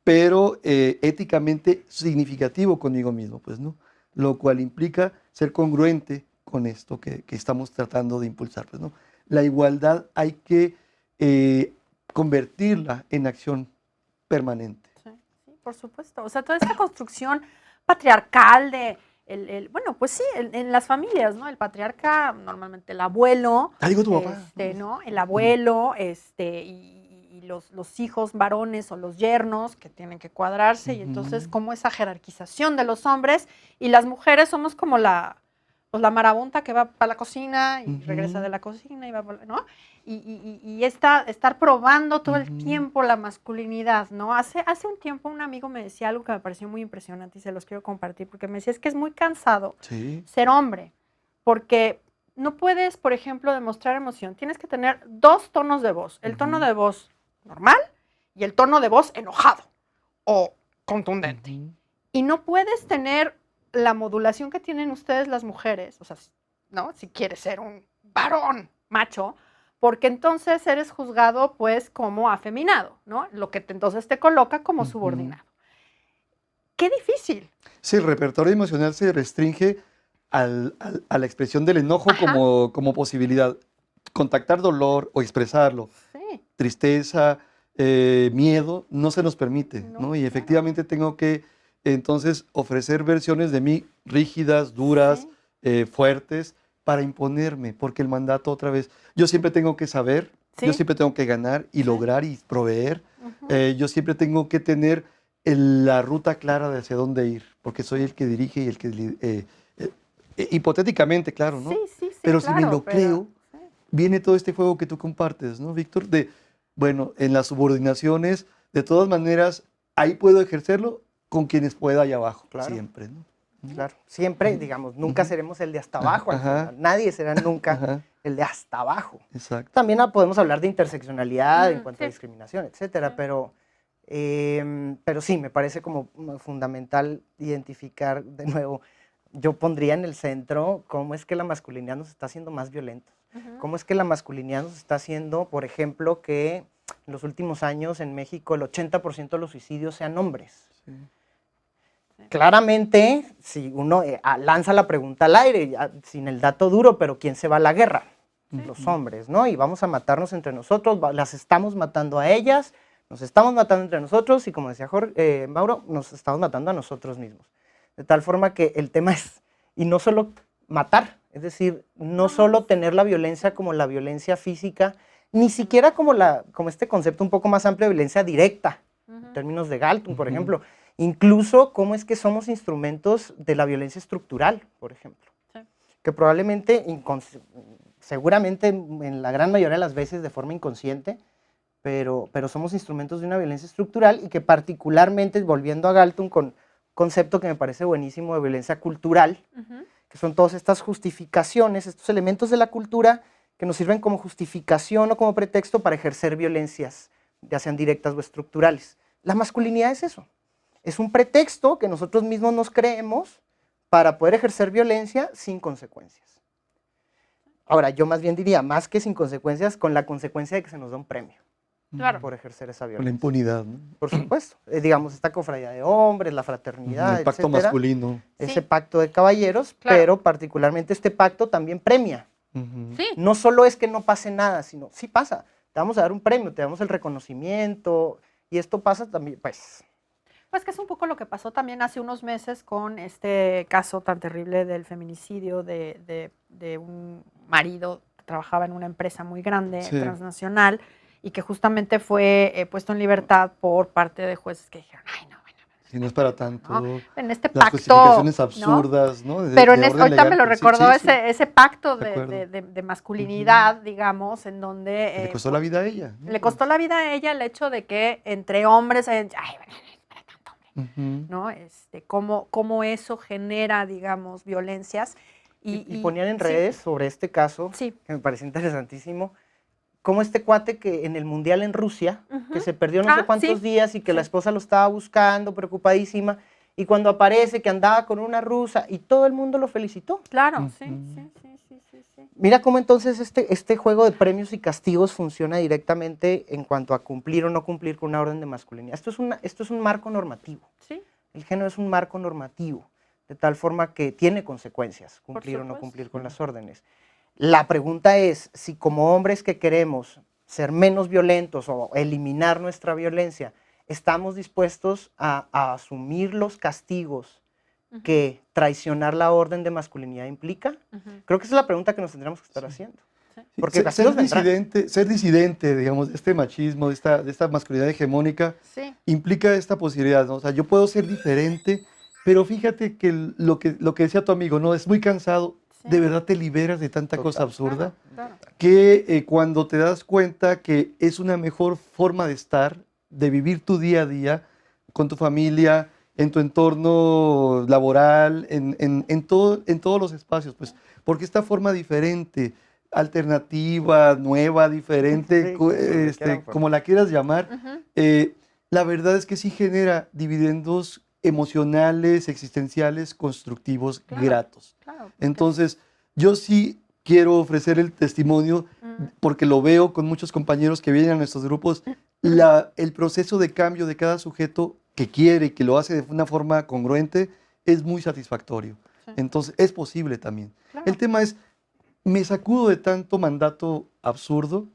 pero éticamente significativo conmigo mismo, pues, ¿no? Lo cual implica ser congruente con esto que estamos tratando de impulsar, pues, ¿no? La igualdad hay que convertirla en acción permanente. Sí, sí, por supuesto. O sea, toda esta construcción patriarcal de, bueno, pues sí, en las familias, ¿no? El patriarca, normalmente el abuelo, Ah, digo tu papá. ¿no? El abuelo, y los hijos varones o los yernos que tienen que cuadrarse, y entonces como esa jerarquización de los hombres, y las mujeres somos como pues la marabunta que va para la cocina y regresa de la cocina y va, ¿no? Y estar probando todo el tiempo la masculinidad, ¿no? Hace un tiempo un amigo me decía algo que me pareció muy impresionante y se los quiero compartir, porque me decía, es que es muy cansado ser hombre, porque no puedes, por ejemplo, demostrar emoción. Tienes que tener 2 tonos de voz, el tono de voz normal y el tono de voz enojado o contundente. Y no puedes tener la modulación que tienen ustedes las mujeres, o sea, ¿no? Si quieres ser un varón macho, porque entonces eres juzgado pues como afeminado, ¿no? Lo que entonces te coloca como subordinado. ¡Qué difícil! Sí, el repertorio emocional se restringe a la expresión del enojo como posibilidad. Contactar dolor o expresarlo, tristeza, miedo, no se nos permite, ¿no? Y efectivamente tengo que entonces ofrecer versiones de mí rígidas, duras, fuertes, para imponerme, porque el mandato otra vez, yo siempre tengo que saber, yo siempre tengo que ganar y lograr y proveer, yo siempre tengo que tener la ruta clara de hacia dónde ir, porque soy el que dirige y el que, hipotéticamente, claro, ¿no? Pero si me lo creo, viene todo este juego que tú compartes, ¿no, Víctor? Bueno, en las subordinaciones, de todas maneras, ahí puedo ejercerlo con quienes pueda allá abajo, siempre, ¿no? Claro, siempre, digamos, nunca seremos el de hasta abajo, al final. Nadie será nunca el de hasta abajo. Exacto. También podemos hablar de interseccionalidad en cuanto a discriminación, etcétera, pero sí, me parece como fundamental identificar de nuevo. Yo pondría en el centro cómo es que la masculinidad nos está haciendo más violentos. Cómo es que la masculinidad nos está haciendo, por ejemplo, que en los últimos años en México el 80% de los suicidios sean hombres. Claramente, si uno lanza la pregunta al aire, sin el dato duro, pero ¿quién se va a la guerra? Los hombres, ¿no? Y vamos a matarnos entre nosotros, las estamos matando a ellas, nos estamos matando entre nosotros y, como decía Mauro, nos estamos matando a nosotros mismos. De tal forma que el tema es, y no solo matar, es decir, no solo tener la violencia como la violencia física, ni siquiera como este concepto un poco más amplio de violencia directa, en términos de Galtung, por ejemplo. Incluso cómo es que somos instrumentos de la violencia estructural, por ejemplo. Que probablemente, seguramente en la gran mayoría de las veces de forma inconsciente, pero somos instrumentos de una violencia estructural y que particularmente, volviendo a Galtung con concepto que me parece buenísimo de violencia cultural, que son todas estas justificaciones, estos elementos de la cultura que nos sirven como justificación o como pretexto para ejercer violencias, ya sean directas o estructurales. La masculinidad es eso. Es un pretexto que nosotros mismos nos creemos para poder ejercer violencia sin consecuencias. Ahora, yo más bien diría, más que sin consecuencias, con la consecuencia de que se nos da un premio por ejercer esa violencia. Con la impunidad, ¿no? Por supuesto. Digamos, esta cofradía de hombres, la fraternidad, el pacto etcétera, masculino. ese pacto de caballeros, pero particularmente este pacto también premia. No solo es que no pase nada, sino sí pasa. Te vamos a dar un premio, te damos el reconocimiento, y esto pasa también, pues que es un poco lo que pasó también hace unos meses con este caso tan terrible del feminicidio de un marido que trabajaba en una empresa muy grande, transnacional, y que justamente fue puesto en libertad por parte de jueces que dijeron, ay, no, bueno, Si no es para tanto. ¿no? En este Las pacto, justificaciones ¿no? absurdas, ¿no? Pero orden ahorita me legal, lo pues, recordó sí, ese pacto de acuerdo. de masculinidad, digamos, en donde... Le costó la vida a ella, ¿no? Le costó la vida a ella el hecho de que entre hombres, ay, bueno, para tanto hombre, Ujú. ¿no? Cómo eso genera, digamos, violencias. Y ponían en sí, redes sobre este caso, sí, que me pareció interesantísimo, como este cuate que en el Mundial en Rusia, que ujú. se perdió no sé cuántos Sí, días y que la sí, esposa lo estaba buscando, preocupadísima, y cuando aparece que andaba con una rusa y todo el mundo lo felicitó. claro, sí, Ujú. sí, sí, sí, sí, sí. Mira cómo entonces este juego de premios y castigos funciona directamente en cuanto a cumplir o no cumplir con una orden de masculinidad. Esto es un marco normativo. Sí, El género es un marco normativo, de tal forma que tiene consecuencias por cumplir o no supuesto. cumplir con las órdenes. La pregunta es si como hombres que queremos ser menos violentos o eliminar nuestra violencia, estamos dispuestos a asumir los castigos Ujú, que traicionar la orden de masculinidad implica. ujú, Creo que esa es la pregunta que nos tendremos que estar haciendo. sí, Sí, Porque castigos vendrán. ser disidente, digamos, de este machismo, de esta masculinidad hegemónica, sí, implica esta posibilidad, ¿no? O sea, yo puedo ser diferente, pero fíjate que lo que decía tu amigo, ¿no? Es muy cansado, sí. de verdad te liberas de tanta cosa Total. absurda, Claro, que cuando te das cuenta que es una mejor forma de estar, de vivir tu día a día con tu familia, en tu entorno laboral, en todos los espacios, pues, porque esta forma diferente, alternativa, nueva, diferente, Sí, como le quieran poner. como la quieras llamar, ujú, eh, la verdad es que sí genera dividendos emocionales, existenciales, constructivos, claro, gratos. claro. Porque Entonces, yo sí quiero ofrecer el testimonio, mm, porque lo veo con muchos compañeros que vienen a nuestros grupos, el proceso de cambio de cada sujeto que quiere y que lo hace de una forma congruente es muy satisfactorio. sí, Entonces, es posible también. El claro. tema es, me sacudo de tanto mandato absurdo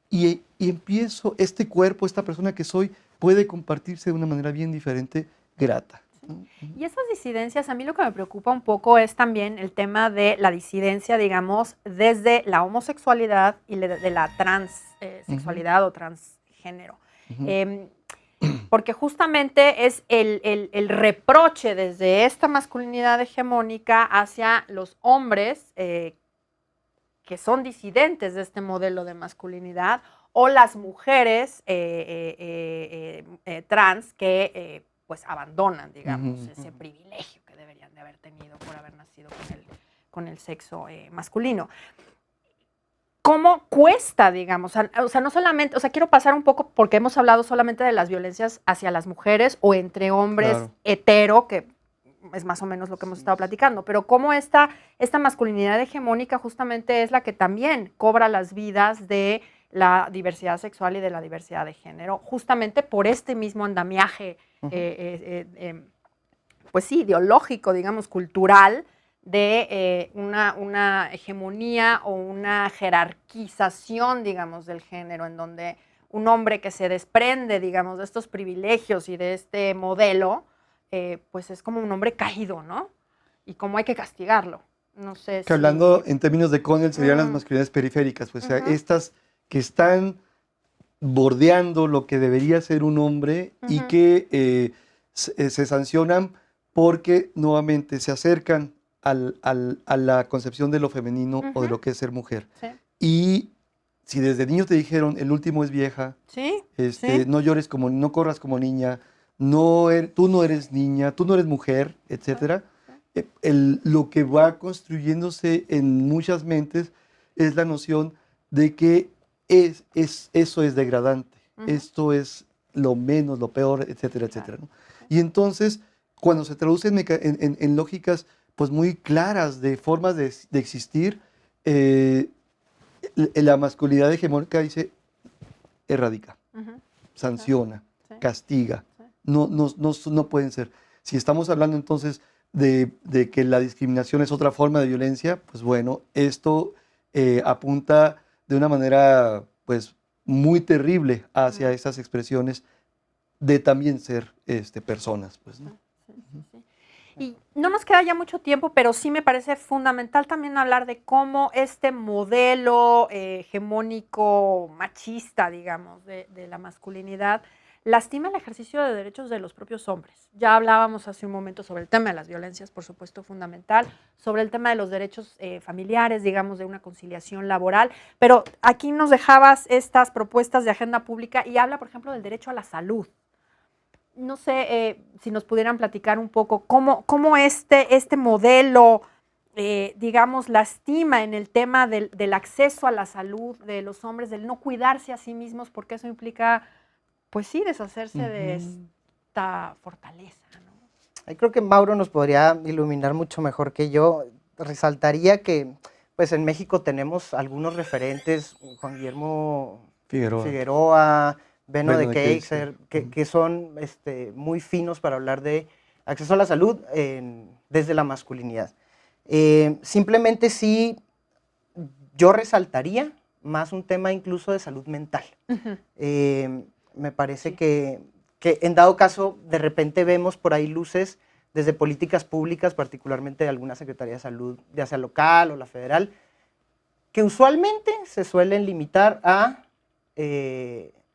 y empiezo, este cuerpo, esta persona que soy, puede compartirse de una manera bien diferente, grata. ¿No? Y esas disidencias, a mí lo que me preocupa un poco es también el tema de la disidencia, digamos, desde la homosexualidad y de la Ujú, transexualidad o transgénero. ujú, Em, Porque justamente es el reproche desde esta masculinidad hegemónica hacia los hombres que son disidentes de este modelo de masculinidad o las mujeres trans que pues abandonan, digamos, ujú, ese privilegio que deberían de haber tenido por haber nacido con el sexo masculino. ¿Cómo cuesta, digamos? O sea, no solamente, o sea, quiero pasar un poco porque hemos hablado solamente de las violencias hacia las mujeres o entre hombres claro. hetero, que es más o menos lo que hemos estado platicando, pero cómo esta masculinidad hegemónica justamente es la que también cobra las vidas de la diversidad sexual y de la diversidad de género, justamente por este mismo andamiaje, Ujú. pues sí, ideológico, digamos, cultural, de una hegemonía o una jerarquización, digamos, del género, en donde un hombre que se desprende, digamos, de estos privilegios y de este modelo, pues es como un hombre caído, ¿no? Y cómo hay que castigarlo. No sé Que si... hablando en términos de Connell serían las Mm, masculinidades periféricas, pues, o sea, ujú, estas que están bordeando lo que debería ser un hombre y ujú, que se sancionan porque nuevamente se acercan a la concepción de lo femenino o de ujú, lo que es ser mujer. sí, Y si desde niño te dijeron, el último es vieja, sí, sí, no llores como, no corras como niña, tú no eres niña, tú no eres mujer, sí, etcétera, sí, lo que va construyéndose en muchas mentes es la noción de que eso es degradante, ujú, esto es lo menos, lo peor, etcétera, claro, etcétera, ¿no? sí, Y entonces, cuando se traduce en lógicas pues muy claras de formas de existir, eh, la masculinidad hegemónica dice, erradica, ujú, sí, sanciona, sí, castiga. sí, No pueden ser. Si estamos hablando entonces de que la discriminación es otra forma de violencia, pues bueno, esto apunta de una manera pues muy terrible hacia mm. esas expresiones de también ser personas, pues, Sí, ¿no? sí, sí, sí. Y no nos queda ya mucho tiempo, pero sí me parece fundamental también hablar de cómo este modelo hegemónico machista, digamos, de la masculinidad, lastima el ejercicio de derechos de los propios hombres. Ya hablábamos hace un momento sobre el tema de las violencias, por supuesto, fundamental, sobre el tema de los derechos familiares, digamos, de una conciliación laboral, pero aquí nos dejabas estas propuestas de agenda pública y habla, por ejemplo, del derecho a la salud. No sé si nos pudieran platicar un poco cómo este modelo, digamos, lastima en el tema del acceso a la salud de los hombres, del no cuidarse a sí mismos, porque eso implica, pues sí, deshacerse de esta fortaleza, ¿no? Ahí creo que Mauro nos podría iluminar mucho mejor que yo. Resaltaría que, pues en México tenemos algunos referentes, Juan Guillermo Figueroa, Beno de Keyser, que son muy finos para hablar de acceso a la salud desde la masculinidad. Simplemente sí, yo resaltaría más un tema incluso de salud mental. Me parece que en dado caso, de repente vemos por ahí luces desde políticas públicas, particularmente de alguna Secretaría de Salud, ya sea local o la federal, que usualmente se suelen limitar a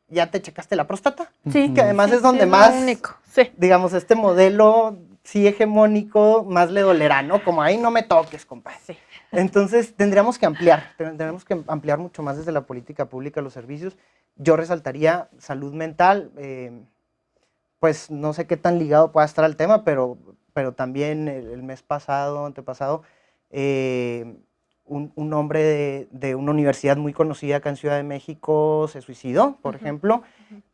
¿ya te checaste la próstata? Sí. Que además es donde más, digamos, este modelo sí hegemónico más le dolerá, ¿no? Como ahí no me toques, compadre. Sí. Entonces tendríamos que ampliar mucho más desde la política pública los servicios. Yo resaltaría salud mental, pues no sé qué tan ligado pueda estar al tema, pero también el mes pasado, antepasado, un hombre de una universidad muy conocida acá en Ciudad de México se suicidó, por ejemplo,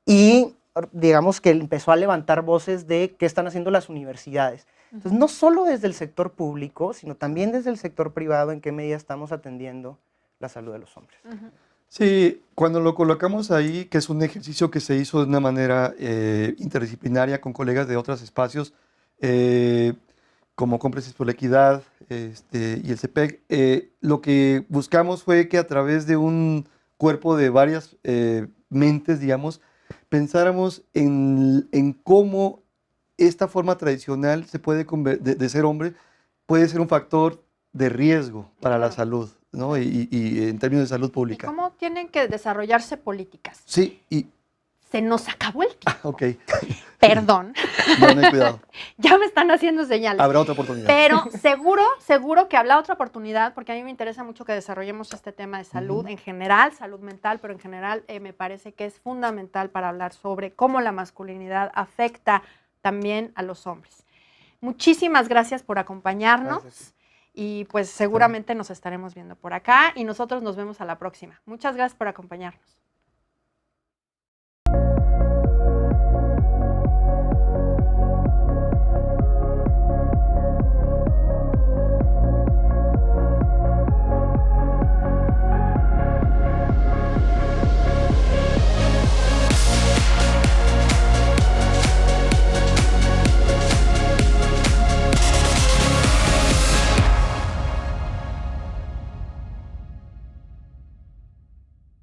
y digamos que empezó a levantar voces de qué están haciendo las universidades. Entonces, no solo desde el sector público, sino también desde el sector privado, en qué medida estamos atendiendo la salud de los hombres. Sí, cuando lo colocamos ahí, que es un ejercicio que se hizo de una manera interdisciplinaria con colegas de otros espacios, como Cómplices por la Equidad y el CEPEC, lo que buscamos fue que a través de un cuerpo de varias mentes, digamos, pensáramos en cómo esta forma tradicional se puede de ser hombre puede ser un factor de riesgo para la salud, ¿no? Y en términos de salud pública. ¿Y cómo tienen que desarrollarse políticas? Sí, y... Se nos acabó el tiempo. Ok. Perdón. No, no hay cuidado. Ya me están haciendo señales. Habrá otra oportunidad. Pero seguro que habrá otra oportunidad, porque a mí me interesa mucho que desarrollemos este tema de salud en general, salud mental, pero en general me parece que es fundamental para hablar sobre cómo la masculinidad afecta también a los hombres. Muchísimas gracias por acompañarnos. Gracias. Y pues seguramente nos estaremos viendo por acá y nosotros nos vemos a la próxima. Muchas gracias por acompañarnos.